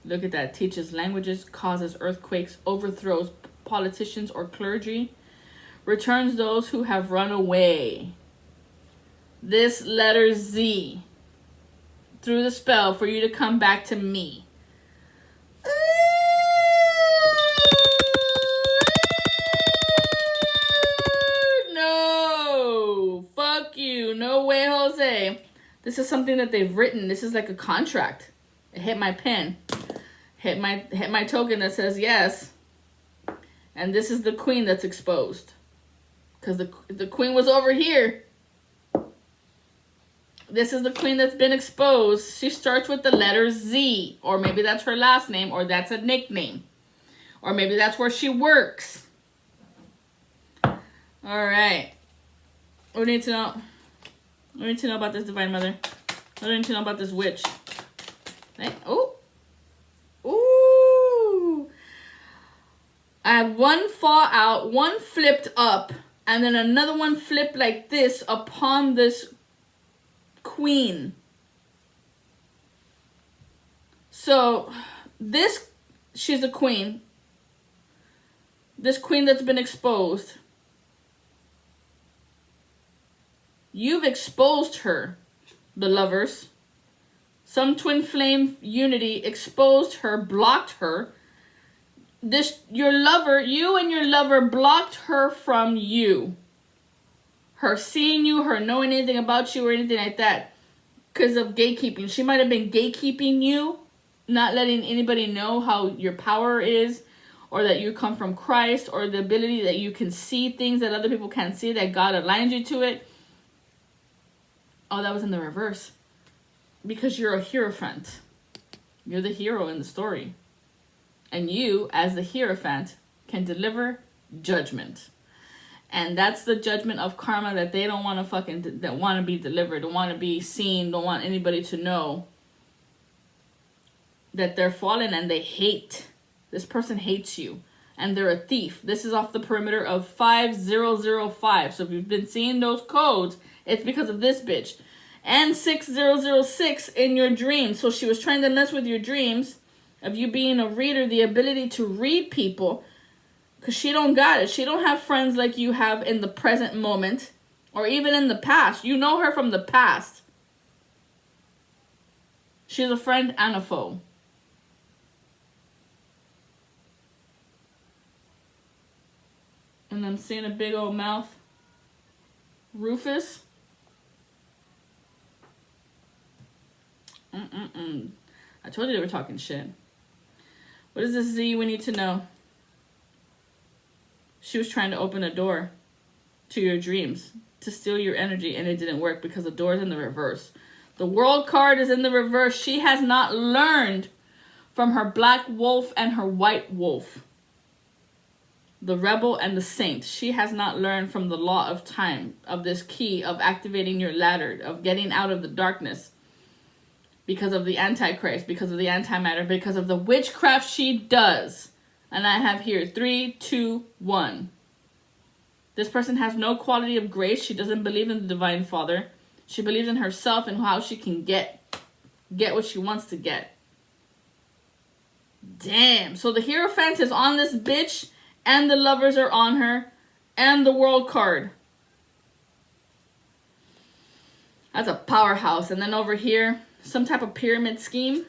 [SPEAKER 1] Look at that. Teaches languages, causes earthquakes, overthrows politicians or clergy, returns those who have run away. This letter Z threw the spell for you to come back to me. No. Fuck you. No way, Jose. This is something that they've written. This is like a contract. It hit my pen. Hit my token that says yes. And this is the queen that's exposed. Because the queen was over here. This is the queen that's been exposed. She starts with the letter Z. Or maybe that's her last name. Or that's a nickname. Or maybe that's where she works. Alright. What do we need to know? What do we need to know about this Divine Mother? What do we need to know about this witch? Hey, oh. Ooh. I had one fall out, one flipped up, and then another one flipped like this upon this queen. So, she's a queen. This queen that's been exposed. You've exposed her, the lovers. Some twin flame unity exposed her, blocked her. You and your lover blocked her from you. Her seeing you, her knowing anything about you or anything like that. Because of gatekeeping. She might have been gatekeeping you, not letting anybody know how your power is, or that you come from Christ, or the ability that you can see things that other people can't see, that God aligned you to it. Oh, that was in the reverse. Because you're a hierophant. You're the hero in the story. And you, as the hierophant, can deliver judgment. And that's the judgment of karma that they don't want to that want to be delivered, don't want to be seen, don't want anybody to know that they're fallen, and they hate. This person hates you. And they're a thief. This is off the perimeter of 5005. So if you've been seeing those codes, it's because of this bitch. And 6006 in your dreams. So she was trying to mess with your dreams of you being a reader, the ability to read people. Because she don't got it. She don't have friends like you have in the present moment. Or even in the past. You know her from the past. She's a friend and a foe. And I'm seeing a big old mouth. Rufus. I told you they were talking shit. What is this Z we need to know? She was trying to open a door to your dreams, to steal your energy, and it didn't work because the door's in the reverse. The World card is in the reverse. She has not learned from her black wolf and her white wolf. The rebel and the saint. She has not learned from the law of time, of this key, of activating your ladder, of getting out of the darkness. Because of the Antichrist, because of the antimatter, because of the witchcraft she does. And I have here 3, 2, 1. This person has no quality of grace. She doesn't believe in the Divine Father. She believes in herself and how she can get what she wants to get. Damn. So the Hierophant is on this bitch, and the lovers are on her, and the World card. That's a powerhouse. And then over here, some type of pyramid scheme.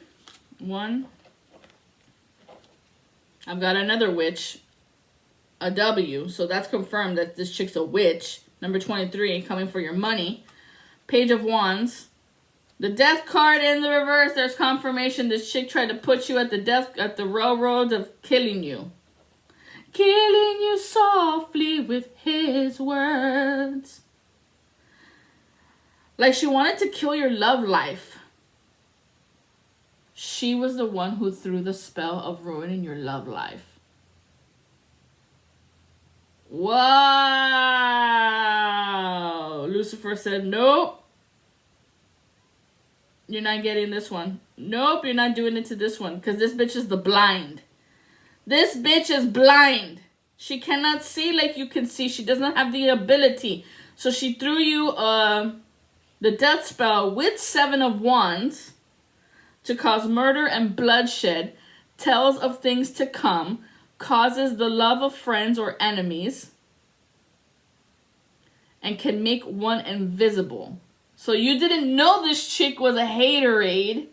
[SPEAKER 1] 1. I've got another witch. A W. So that's confirmed that this chick's a witch. Number 23, coming for your money. Page of Wands. The Death card in the reverse. There's confirmation this chick tried to put you at the railroads of killing you. Killing you softly with his words. Like she wanted to kill your love life. She was the one who threw the spell of ruining your love life. Wow. Lucifer said, nope. You're not getting this one. Nope, you're not doing it to this one. Because this bitch is the blind. This bitch is blind. She cannot see like you can see. She does not have the ability. So she threw you the death spell with 7 of Wands to cause murder and bloodshed, tells of things to come, causes the love of friends or enemies, and can make one invisible. So you didn't know this chick was a haterade.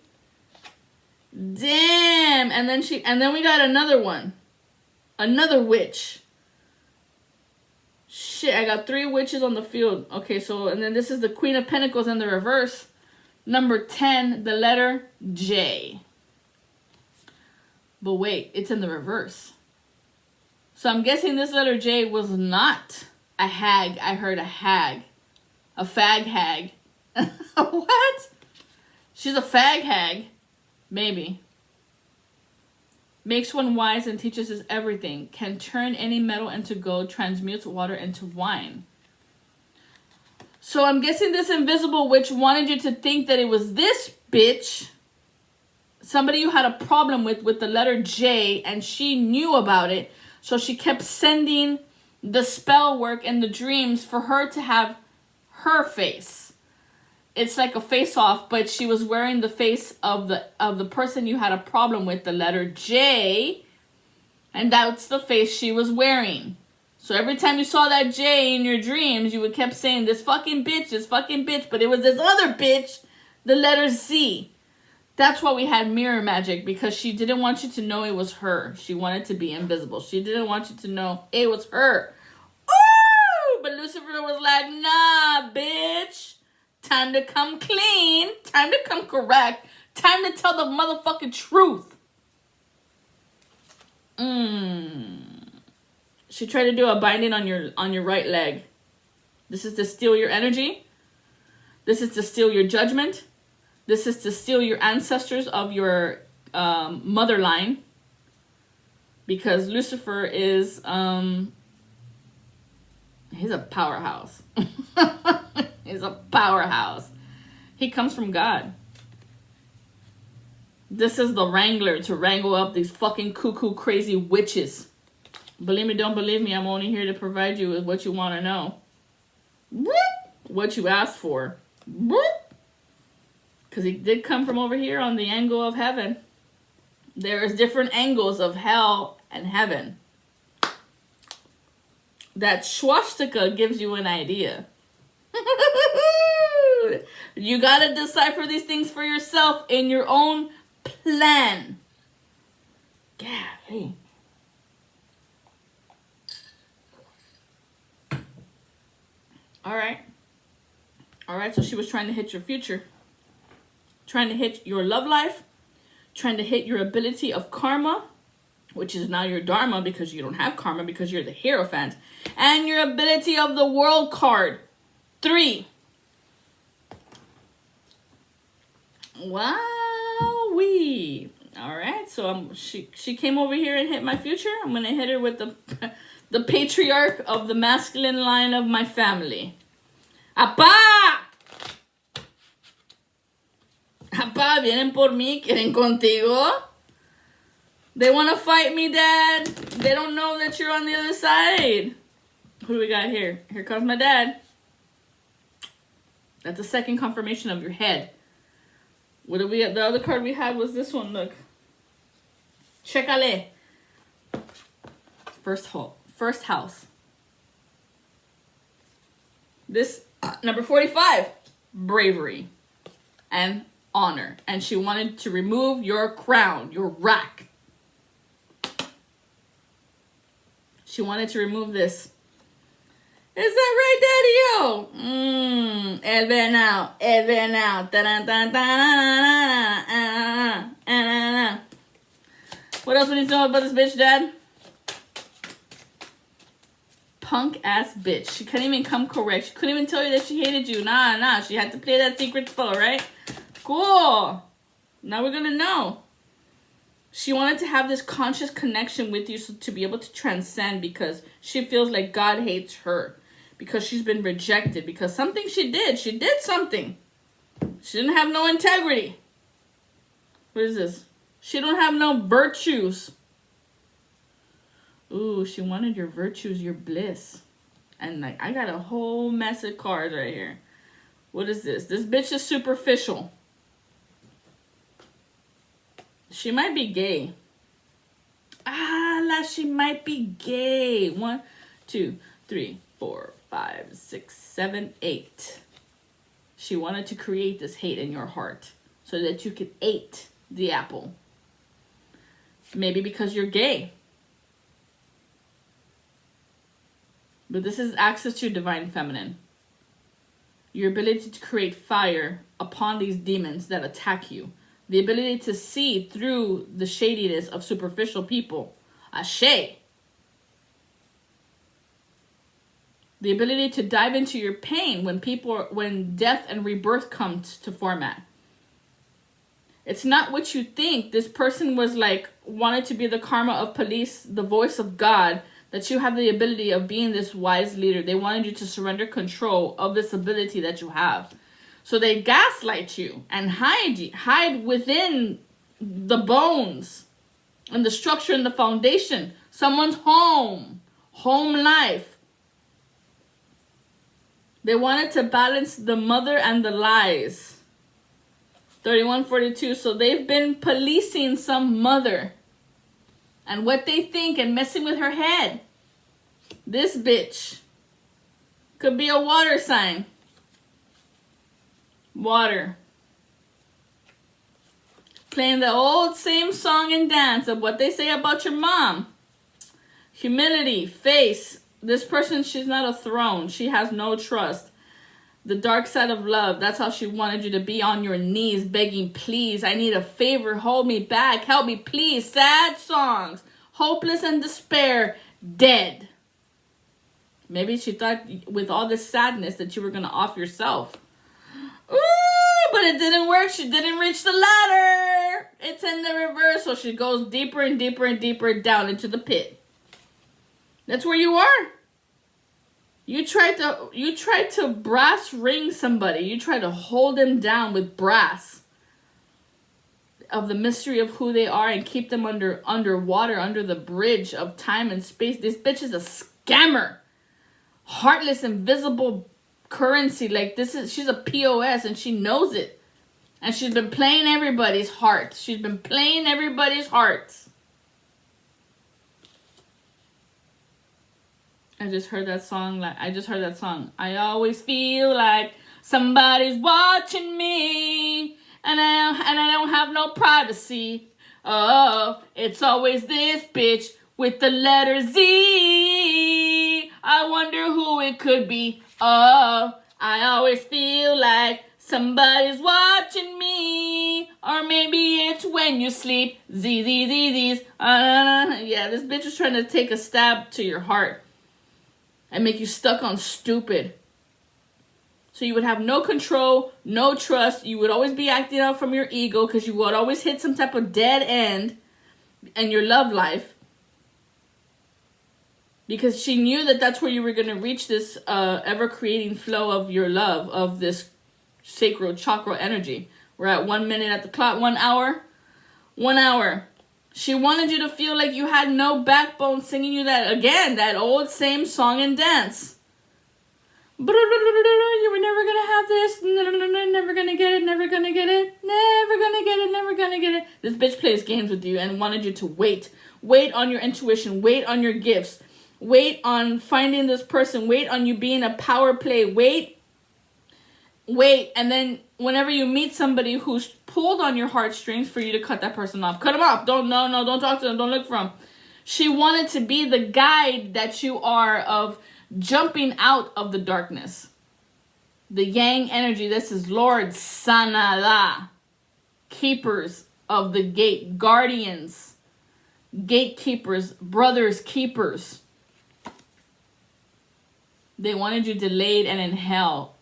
[SPEAKER 1] Damn. And then we got another one. Another witch. Shit, I got 3 witches on the field. Okay, so, and then this is the Queen of Pentacles in the reverse. Number 10, the letter J. But wait, it's in the reverse. So I'm guessing this letter J was not a hag. I heard a hag. A fag hag. What? She's a fag hag. Maybe. Makes one wise and teaches us everything. Can turn any metal into gold. Transmutes water into wine. So I'm guessing this invisible witch wanted you to think that it was this bitch. Somebody you had a problem with the letter J. And she knew about it. So she kept sending the spell work and the dreams for her to have her face. It's like a face-off, but she was wearing the face of the person you had a problem with, the letter J, and that's the face she was wearing. So every time you saw that J in your dreams, you would kept saying, this fucking bitch, but it was this other bitch, the letter Z. That's why we had mirror magic, because she didn't want you to know it was her. She wanted to be invisible. She didn't want you to know it was her. Ooh! But Lucifer was like, nah, bitch. Time to come clean. Time to come correct. Time to tell the motherfucking truth. She tried to do a binding on your right leg. This is to steal your energy. This is to steal your judgment. This is to steal your ancestors of your mother line. Because Lucifer is he's a powerhouse. He's a powerhouse. He comes from God. This is the wrangler to wrangle up these fucking cuckoo crazy witches. Believe me, don't believe me. I'm only here to provide you with what you want to know. What you asked for. Because he did come from over here on the angle of heaven. There is different angles of hell and heaven. That swastika gives you an idea. You gotta decipher these things for yourself in your own plan. Golly. Alright, so she was trying to hit your future. Trying to hit your love life. Trying to hit your ability of karma, which is now your dharma because you don't have karma because you're the Hierophant. And your ability of the World card. 3. Wowee. Alright, so she came over here and hit my future. I'm going to hit her with the patriarch of the masculine line of my family. ¡Apá! ¡Apá! ¿Vienen por mí? ¿Quieren contigo? They want to fight me, Dad. They don't know that you're on the other side. Who do we got here? Here comes my dad. That's a second confirmation of your head. What did we? The other card we had was this one. Look. Checale. First house. This number 45. Bravery and honor. And she wanted to remove your crown, your rack. She wanted to remove this. Is that right, Daddy-o? El venao, el venao. What else we need to know about this bitch, Dad? Punk ass bitch. She couldn't even come correct. She couldn't even tell you that she hated you. Nah. She had to play that secret spell, right? Cool. Now we're gonna know. She wanted to have this conscious connection with you so to be able to transcend because she feels like God hates her. Because she's been rejected. Because something she did. She did something. She didn't have no integrity. What is this? She don't have no virtues. Ooh, she wanted your virtues, your bliss. And like, I got a whole mess of cards right here. What is this? This bitch is superficial. She might be gay. She might be gay. 1, 2, 3, 4, 5, 6, 7, 8. She wanted to create this hate in your heart so that you could eat the apple. Maybe because you're gay. But this is access to your divine feminine. Your ability to create fire upon these demons that attack you. The ability to see through the shadiness of superficial people. Ashe. The ability to dive into your pain when death and rebirth comes to format. It's not what you think. This person was like, wanted to be the karma of police, the voice of God, that you have the ability of being this wise leader. They wanted you to surrender control of this ability that you have. So they gaslight you and hide within the bones and the structure and the foundation. Someone's home life. They wanted to balance the mother and the lies. 3142. So they've been policing some mother and what they think and messing with her head. This bitch could be a water sign. Water. Playing the old same song and dance of what they say about your mom. Humility, face. This person, she's not a throne. She has no trust. The dark side of love. That's how she wanted you to be on your knees begging, please, I need a favor. Hold me back. Help me, please. Sad songs. Hopeless and despair. Dead. Maybe she thought with all this sadness that you were going to off yourself. Ooh, but it didn't work. She didn't reach the ladder. It's in the reverse. So she goes deeper and deeper and deeper down into the pit. That's where you are. You tried to brass ring somebody. You tried to hold them down with brass of the mystery of who they are and keep them underwater, under the bridge of time and space. This bitch is a scammer. Heartless, invisible currency. Like she's a POS and she knows it. And she's been playing everybody's hearts. She's been playing everybody's hearts. I just heard that song. I always feel like somebody's watching me, and I don't have no privacy. Oh, it's always this bitch with the letter Z. I wonder who it could be. Oh, I always feel like somebody's watching me, or maybe it's when you sleep. Z's. Yeah, this bitch is trying to take a stab to your heart and make you stuck on stupid. So you would have no control, no trust. You would always be acting out from your ego because you would always hit some type of dead end in your love life. Because she knew that that's where you were going to reach this ever-creating flow of your love, of this sacral chakra energy. We're at 1 minute at the clock. 1 hour. 1 hour. She wanted you to feel like you had no backbone, singing you that old same song and dance. You were never gonna have this, never gonna get it, never gonna get it, never gonna get it, never gonna get it. This bitch plays games with you and wanted you to wait. Wait on your intuition, wait on your gifts, wait on finding this person, wait on you being a power play, wait, and then whenever you meet somebody who's pulled on your heartstrings, for you to cut that person off. Cut them off. Don't talk to them, don't look for them. She wanted to be the guide that you are of jumping out of the darkness. The yang energy, this is Lord Sanada. Keepers of the gate, guardians, gatekeepers, brothers, keepers. They wanted you delayed and in hell.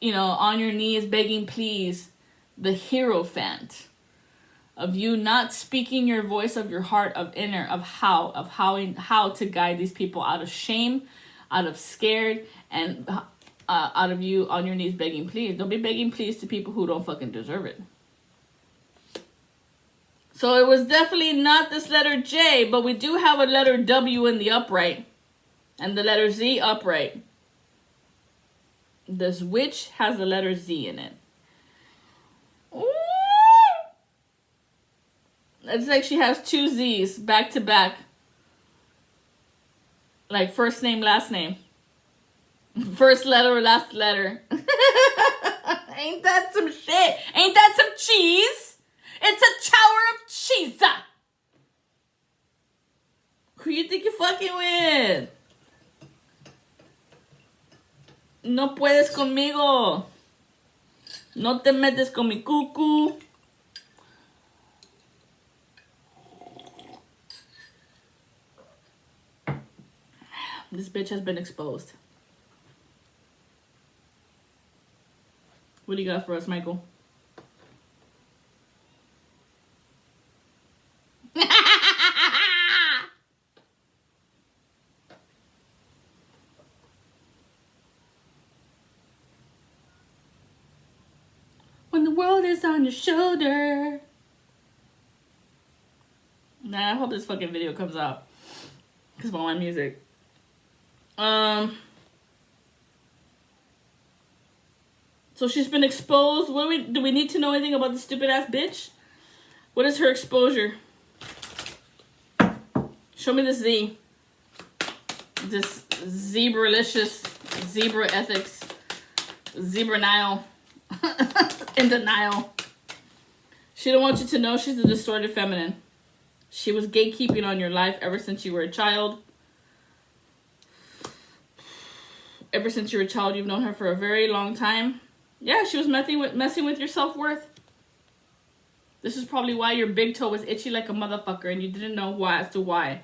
[SPEAKER 1] You know, on your knees, begging, please. The Hierophant. Of you not speaking your voice of your heart, of inner, of how to guide these people out of shame, out of scared, and out of you on your knees begging please. Don't be begging please to people who don't fucking deserve it. So it was definitely not this letter J, but we do have a letter W in the upright, and the letter Z upright. This witch has the letter Z in it. Ooh. It's like she has two Z's back to back. Like first name, last name. First letter, last letter. Ain't that some shit? Ain't that some cheese? It's a tower of cheese. Who you think you're fucking with? No puedes conmigo. No te metes con mi cucu. This bitch has been exposed. What do you got for us, Michael? When the world is on your shoulder. Nah, I hope this fucking video comes out. Because of all my music. So she's been exposed. Do we need to know anything about this stupid ass bitch? What is her exposure? Show me this Z. This zebra-licious, zebra ethics, zebra Nile. In denial. She don't want you to know she's a distorted feminine. She was gatekeeping on your life ever since you were a child. Ever since you were a child, you've known her for a very long time. Yeah, she was messing with your self-worth. This is probably why your big toe was itchy like a motherfucker and you didn't know why as to why.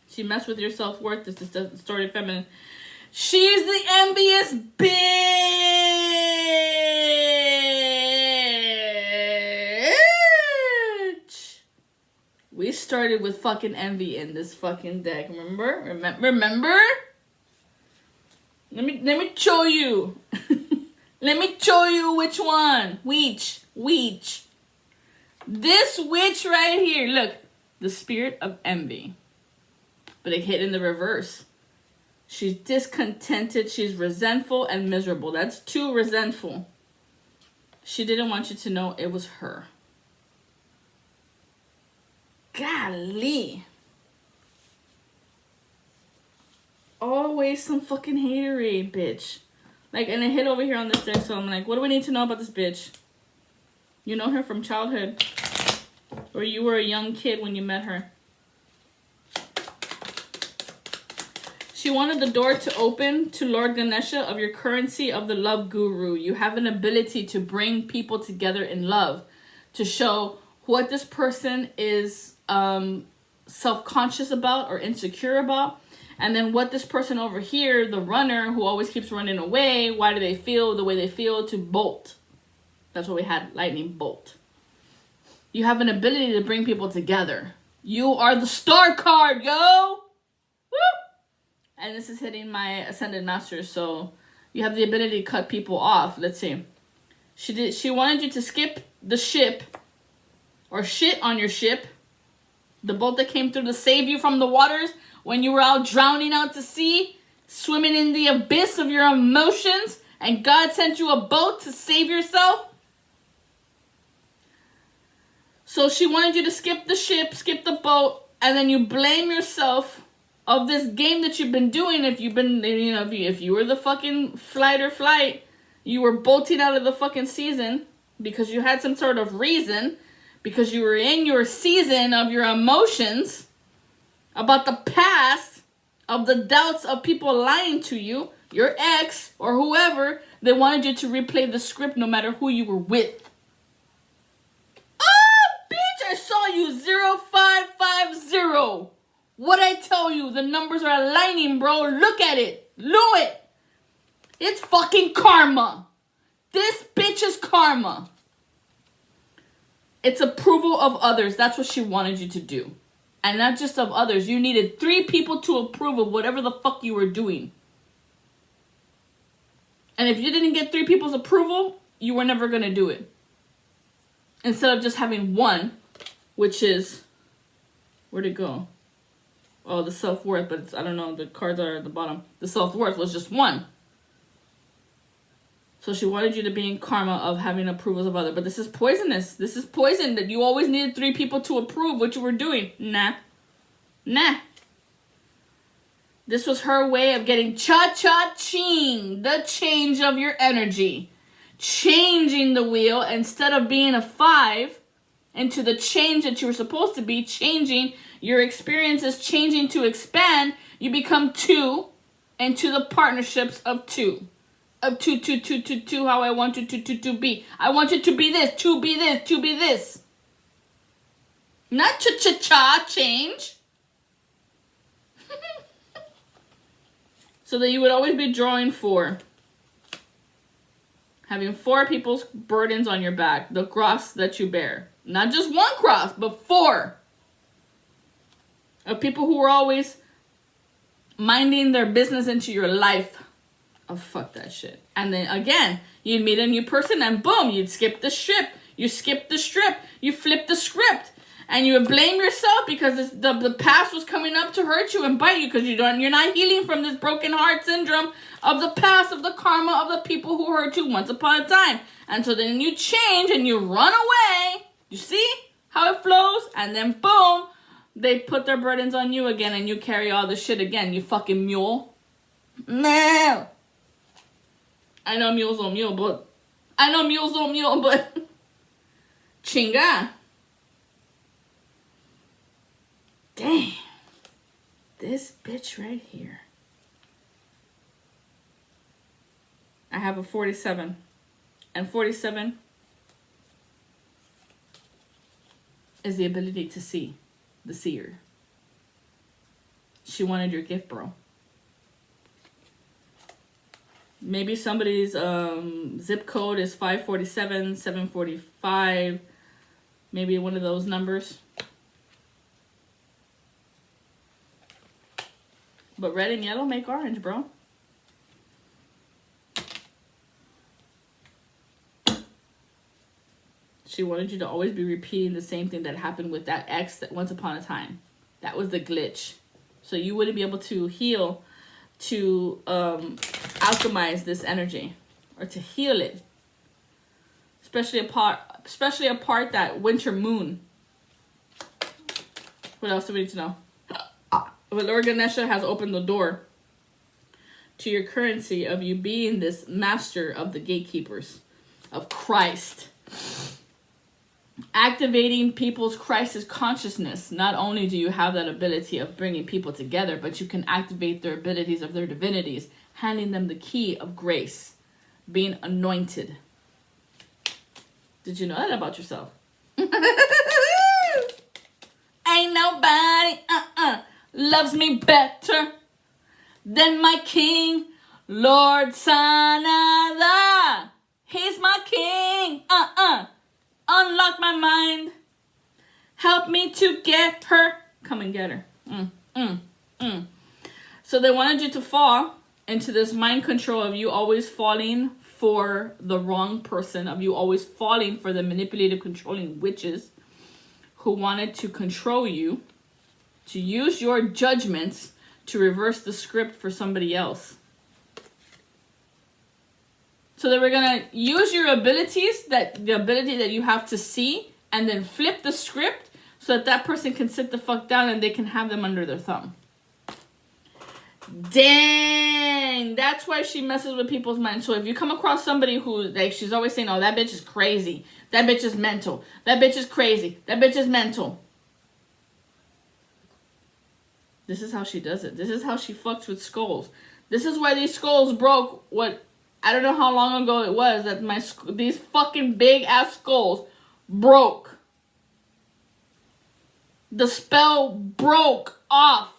[SPEAKER 1] She messed with your self-worth. This is distorted feminine. She's the envious bitch. We started with fucking envy in this fucking deck. Remember? Let me show you. Let me show you which one. Which. This witch right here. Look. The spirit of envy. But it hit in the reverse. She's discontented. She's resentful and miserable. That's too resentful. She didn't want you to know it was her. Golly. Always some fucking haterade, bitch. Like, and it hit over here on this deck, so I'm like, what do we need to know about this bitch? You know her from childhood. Or you were a young kid when you met her. She wanted the door to open to Lord Ganesha of your currency of the love guru. You have an ability to bring people together in love. To show what this person is self-conscious about or insecure about. And then what this person over here, the runner who always keeps running away, why do they feel the way they feel, to bolt. That's what we had, lightning bolt. You have an ability to bring people together. You are the star card, yo! Woo! And this is hitting my Ascended Master, so you have the ability to cut people off. Let's see. She wanted you to skip the ship or shit on your ship. The boat that came through to save you from the waters when you were out drowning out to sea, swimming in the abyss of your emotions, and God sent you a boat to save yourself. So she wanted you to skip the ship, skip the boat, and then you blame yourself of this game that you've been doing. If you've been, you know, if you were the fucking flight, you were bolting out of the fucking season because you had some sort of reason, because you were in your season of your emotions about the past, of the doubts of people lying to you, your ex or whoever. They wanted you to replay the script no matter who you were with. Ah, bitch, I saw you 0550. What I tell you, the numbers are aligning, bro. Look at it. Know it. It's fucking karma. This bitch is karma. It's approval of others. That's what she wanted you to do. And not just of others. You needed 3 people to approve of whatever the fuck you were doing. And if you didn't get 3 people's approval, you were never going to do it. Instead of just having one, which is... Where'd it go? Oh, the self-worth. But it's, I don't know. The cards are at the bottom. The self-worth was just 1. So she wanted you to be in karma of having approvals of others. But this is poisonous. This is poison that you always needed 3 people to approve what you were doing. Nah. This was her way of getting cha-cha-ching, the change of your energy. Changing the wheel instead of being a 5 into the change that you were supposed to be. Changing your experiences, changing to expand. You become 2 into the partnerships of 2. Of 2, how I want you to be. I want you to be this, to be this, to be this. Not cha-cha-cha change. So that you would always be drawing 4. Having 4 people's burdens on your back. The cross that you bear. Not just 1 cross, but 4. Of people who are always minding their business into your life. Oh, fuck that shit. And then again, you'd meet a new person and boom, you'd skip the strip. You skip the strip. You flip the script. And you would blame yourself because the past was coming up to hurt you and bite you because you're not healing from this broken heart syndrome of the past, of the karma of the people who hurt you once upon a time. And so then you change and you run away. You see how it flows? And then boom, they put their burdens on you again and you carry all the shit again, you fucking mule. No. I know mules don't mule, but... Chinga. Damn. This bitch right here. I have a 47. And 47 is the ability to see. The seer. She wanted your gift, bro. Maybe somebody's zip code is 547, 745. Maybe one of those numbers. But red and yellow make orange, bro. She wanted you to always be repeating the same thing that happened with that ex that once upon a time. That was the glitch. So you wouldn't be able to heal, to alchemize this energy, or to heal it. Especially apart that winter moon. What else do we need to know? But Lord Ganesha has opened the door to your currency of you being this master of the gatekeepers of Christ. Activating people's crisis consciousness. Not only do you have that ability of bringing people together, but you can activate their abilities of their divinities, handing them the key of grace, being anointed. Did you know that about yourself? Ain't nobody loves me better than my King, Lord Sanada. He's my King. Unlock my mind. Help me to get her. Come and get her. So they wanted you to fall into this mind control of you always falling for the wrong person, of you always falling for the manipulative, controlling witches, who wanted to control you, to use your judgments to reverse the script for somebody else. So they were going to use your abilities, the ability that you have to see, and then flip the script so that person can sit the fuck down and they can have them under their thumb. Dang, that's why she messes with people's minds. So if you come across somebody who, like, she's always saying, oh, that bitch is crazy. That bitch is mental. That bitch is crazy. That bitch is mental. This is how she does it. This is how she fucks with skulls. This is why these skulls broke what, I don't know how long ago it was that these fucking big ass skulls broke. The spell broke off.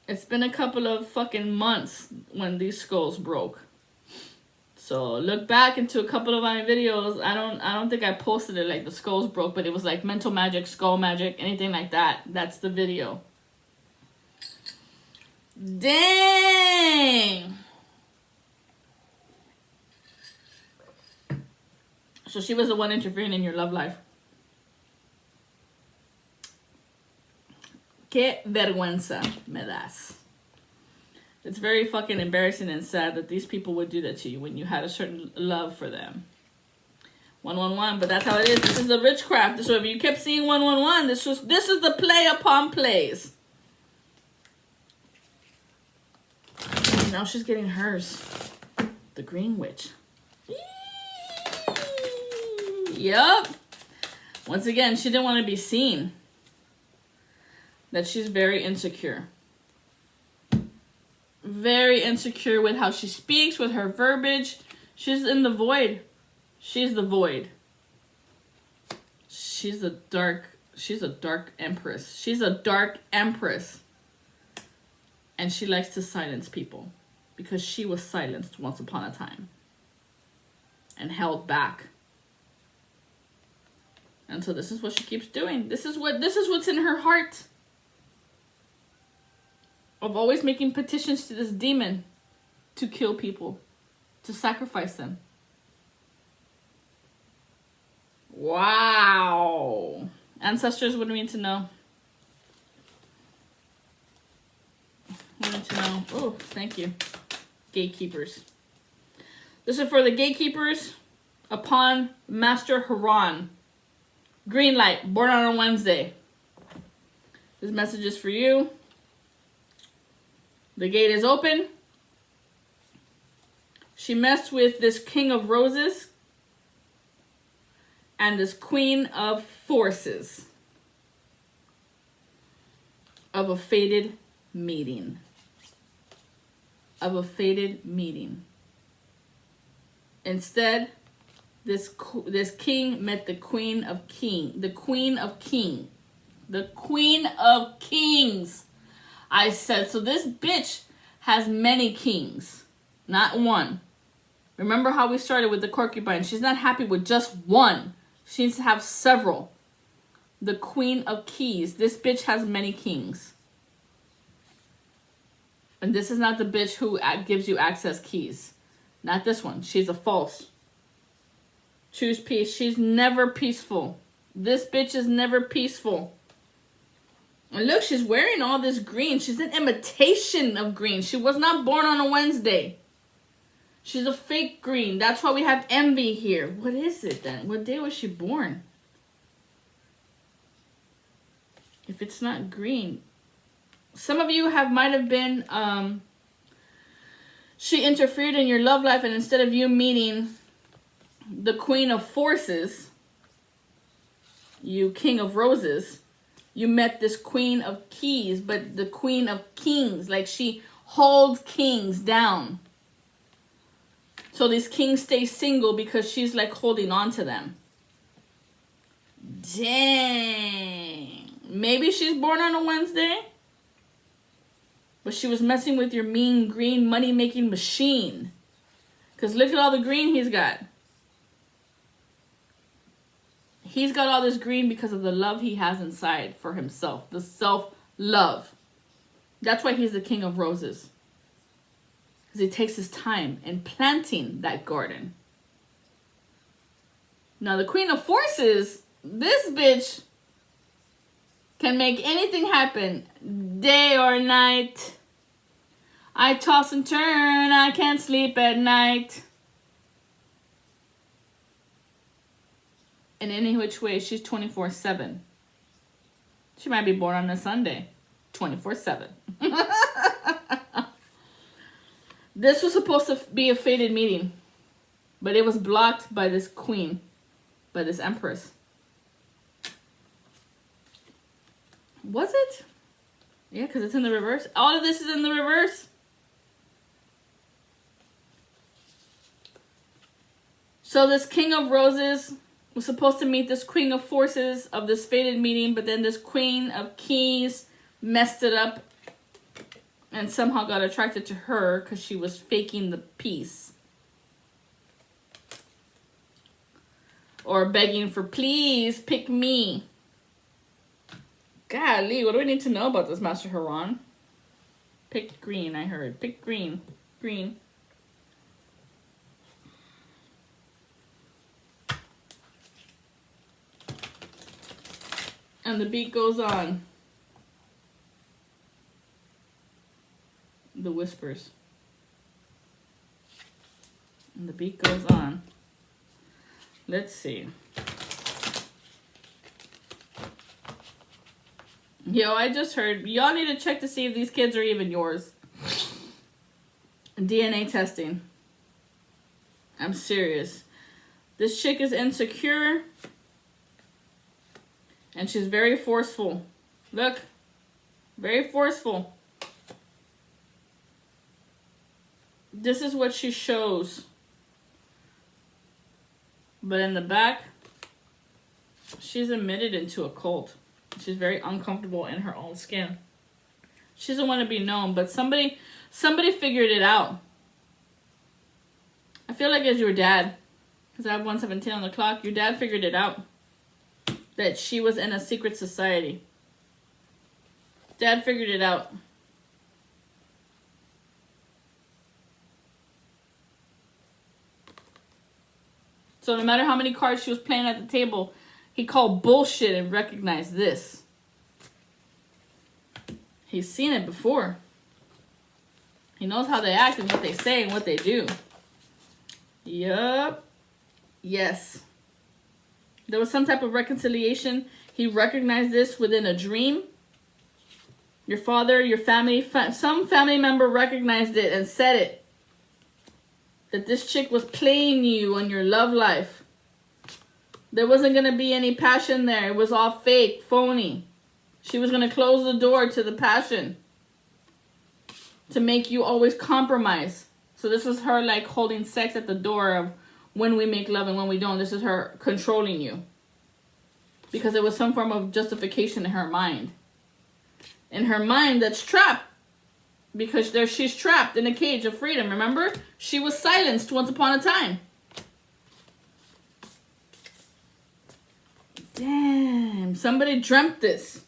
[SPEAKER 1] It's been a couple of fucking months when these skulls broke. So look back into a couple of my videos. I don't think I posted it like the skulls broke, but it was like mental magic, skull magic, anything like that. That's the video. Dang. So she was the one interfering in your love life. Qué vergüenza me das. It's very fucking embarrassing and sad that these people would do that to you when you had a certain love for them. 111, but that's how it is. This is the witchcraft. So if you kept seeing 111, this is the play upon plays. Now she's getting hers. The Green Witch. Yup. Once again, she didn't want to be seen. That she's very insecure. Very insecure with how she speaks, with her verbiage. She's in the void. She's the void. She's a dark empress. She's a dark empress. And she likes to silence people. Because she was silenced once upon a time. And held back. And so this is what she keeps doing. This is what's in her heart. Of always making petitions to this demon to kill people, to sacrifice them. Wow. Ancestors, what do we need to know? We need to know. Oh, thank you. Gatekeepers. This is for the gatekeepers upon Master Haran. Green light, born on a Wednesday. This message is for you. The gate is open. She messed with this King of Roses and this Queen of Forces of a fated meeting. Of a fated meeting. Instead, this king met the Queen of Kings. The Queen of Kings. The Queen of Kings. I said, so this bitch has many kings, not one. Remember how we started with the concubine? She's not happy with just one. She needs to have several. The Queen of Keys. This bitch has many kings. And this is not the bitch who gives you access keys. Not this one. She's a false. Choose peace. She's never peaceful. This bitch is never peaceful. And look, she's wearing all this green. She's an imitation of green. She was not born on a Wednesday. She's a fake green. That's why we have envy here. What is it then? What day was she born? If it's not green. Some of you might have been, she interfered in your love life, and instead of you meeting the Queen of Forces, you King of Roses, you met this Queen of Keys, but the Queen of Kings, like she holds kings down. So these kings stay single because she's like holding on to them. Dang. Maybe she's born on a Wednesday, but she was messing with your mean green money-making machine. Because look at all the green he's got. He's got all this green because of the love he has inside for himself. The self-love. That's why he's the King of Roses. Because he takes his time in planting that garden. Now the Queen of Forces, this bitch can make anything happen, day or night. I toss and turn, I can't sleep at night. In any which way, she's 24/7. She might be born on a Sunday. 24/7. This was supposed to be a fated meeting, but it was blocked by this queen, by this empress. Was it? Yeah, because it's in the reverse. All of this is in the reverse. So this King of Roses was supposed to meet this Queen of Forces of this fated meeting, but then this Queen of Keys messed it up and somehow got attracted to her because she was faking the peace. Or begging for, please, pick me. Golly, what do we need to know about this, Master Haran? Pick green, I heard. Pick green. Green. And the beat goes on. The whispers. And the beat goes on. Let's see. Yo, I just heard, y'all need to check to see if these kids are even yours. DNA testing. I'm serious. This chick is insecure. And she's very forceful. Look. Very forceful. This is what she shows. But in the back, she's admitted into a cult. She's very uncomfortable in her own skin. She doesn't want to be known, but somebody figured it out. I feel like it's your dad. Because I have 1:17 on the clock. Your dad figured it out. That she was in a secret society. Dad figured it out. So no matter how many cards she was playing at the table, he called bullshit and recognized this. He's seen it before. He knows how they act and what they say and what they do. Yup. Yes. There was some type of reconciliation. He recognized this within a dream. Your father, your family, some family member recognized it and said it. That this chick was playing you on your love life. There wasn't going to be any passion there. It was all fake, phony. She was going to close the door to the passion. To make you always compromise. So this was her like holding sex at the door of when we make love and when we don't. This is her controlling you. Because it was some form of justification in her mind. In her mind that's trapped. Because she's trapped in a cage of freedom, remember? She was silenced once upon a time. Damn, somebody dreamt this.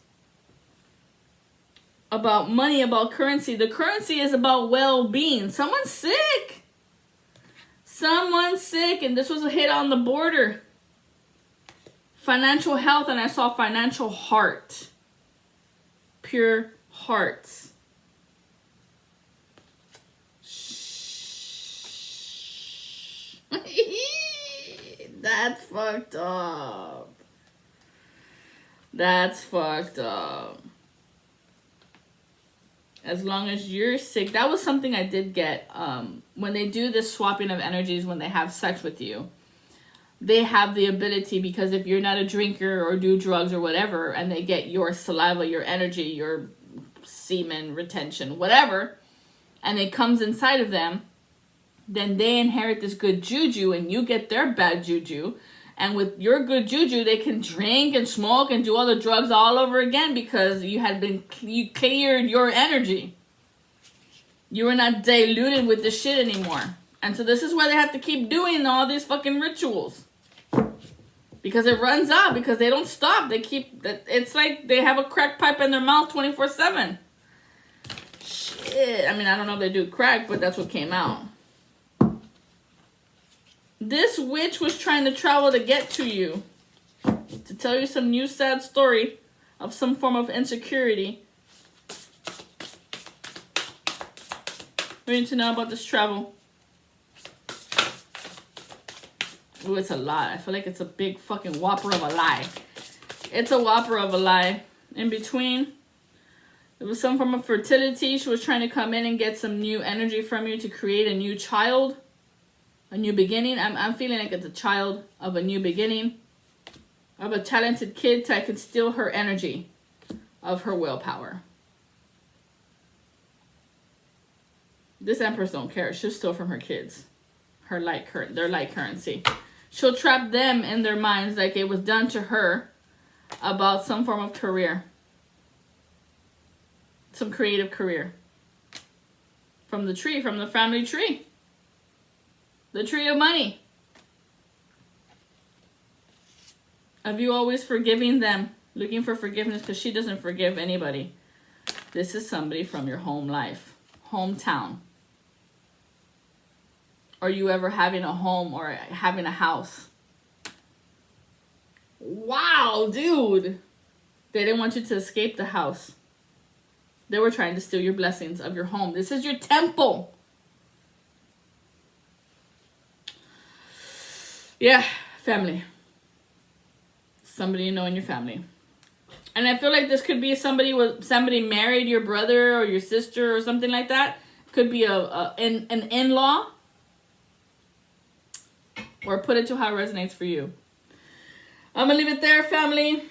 [SPEAKER 1] About money, about currency. The currency is about well-being. Someone's sick. Someone's sick, and this was a hit on the border. Financial health, and I saw financial heart. Pure hearts. That's fucked up. That's fucked up. As long as you're sick. That was something I did get. When they do this swapping of energies, when they have sex with you, they have the ability, because if you're not a drinker or do drugs or whatever, and they get your saliva, your energy, your semen retention, whatever, and it comes inside of them, then they inherit this good juju and you get their bad juju. And with your good juju, they can drink and smoke and do all the drugs all over again because you cleared your energy. You were not diluted with the shit anymore. And so this is why they have to keep doing all these fucking rituals. Because it runs out, because they don't stop. It's like they have a crack pipe in their mouth 24/7. Shit. I mean, I don't know if they do crack, but that's what came out. This witch was trying to travel to get to you. To tell you some new sad story of some form of insecurity. What do you need to know about this travel? Ooh, it's a lie. I feel like it's a big fucking whopper of a lie. It's a whopper of a lie. In between, it was some form of fertility. She was trying to come in and get some new energy from you to create a new child. A new beginning. I'm feeling like it's a child of a new beginning. Of a talented kid that can steal her energy. Of her willpower. This Empress don't care. She'll steal from her kids. Their light currency. She'll trap them in their minds like it was done to her about some form of career. Some creative career. From the tree, from the family tree. The tree of money. Of you always forgiving them. Looking for forgiveness because she doesn't forgive anybody. This is somebody from your home life. Hometown. Or you ever having a home or having a house. Wow, dude. They didn't want you to escape the house. They were trying to steal your blessings of your home. This is your temple. Yeah, family. Somebody you know in your family. And I feel like this could be somebody married your brother or your sister or something like that. Could be an in-law. Or put it to how it resonates for you. I'm going to leave it there, family.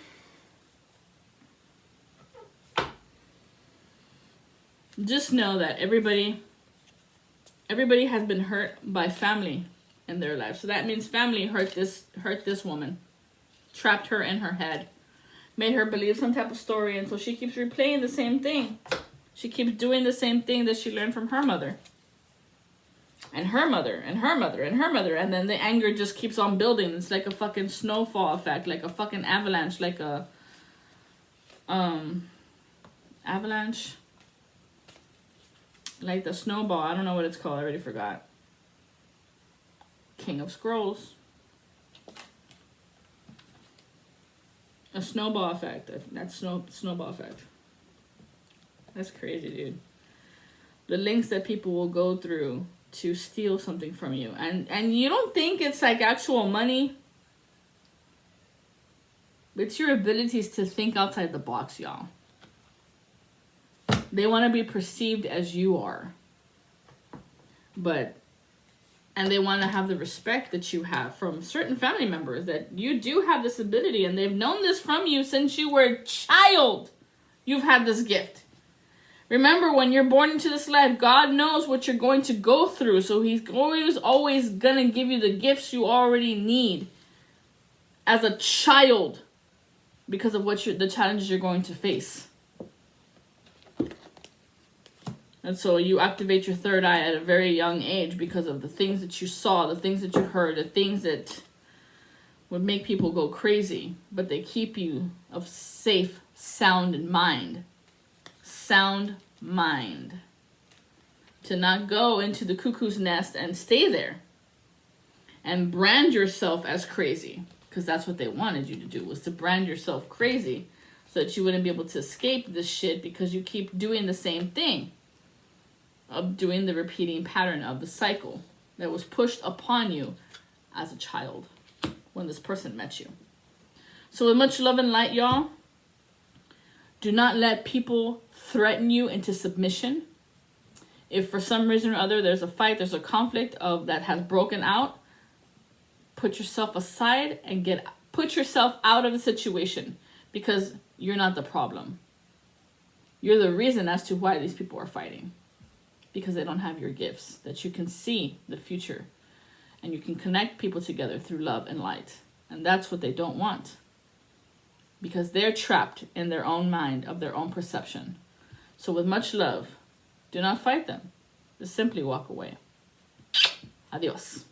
[SPEAKER 1] Just know that everybody has been hurt by family in their life. So that means family hurt this woman. Trapped her in her head. Made her believe some type of story. And so she keeps replaying the same thing. She keeps doing the same thing that she learned from her mother. And her mother, and her mother, and her mother. And then the anger just keeps on building. It's like a fucking snowfall effect. Like a fucking avalanche. Like a... avalanche. Like the snowball. I don't know what it's called. I already forgot. King of Scrolls. A snowball effect. That's snowball effect. That's crazy, dude. The links that people will go through to steal something from you. And you don't think it's like actual money. It's your abilities to think outside the box, y'all. They want to be perceived as you are. And they want to have the respect that you have from certain family members. That you do have this ability. And they've known this from you since you were a child. You've had this gift. Remember, when you're born into this life, God knows what you're going to go through. So he's always going to give you the gifts you already need as a child because of the challenges you're going to face. And so you activate your third eye at a very young age because of the things that you saw, the things that you heard, the things that would make people go crazy. But they keep you of safe, sound mind. Sound mind. To not go into the cuckoo's nest and stay there. And brand yourself as crazy. Because that's what they wanted you to do, was to brand yourself crazy. So that you wouldn't be able to escape this shit because you keep doing the same thing. Of doing the repeating pattern of the cycle that was pushed upon you as a child when this person met you. So with much love and light, y'all, do not let people threaten you into submission. If for some reason or other there's a fight, there's a conflict that has broken out, put yourself aside and put yourself out of the situation because you're not the problem. You're the reason as to why these people are fighting. Because they don't have your gifts, that you can see the future and you can connect people together through love and light. And that's what they don't want. Because they're trapped in their own mind of their own perception. So with much love, do not fight them. Just simply walk away. Adios.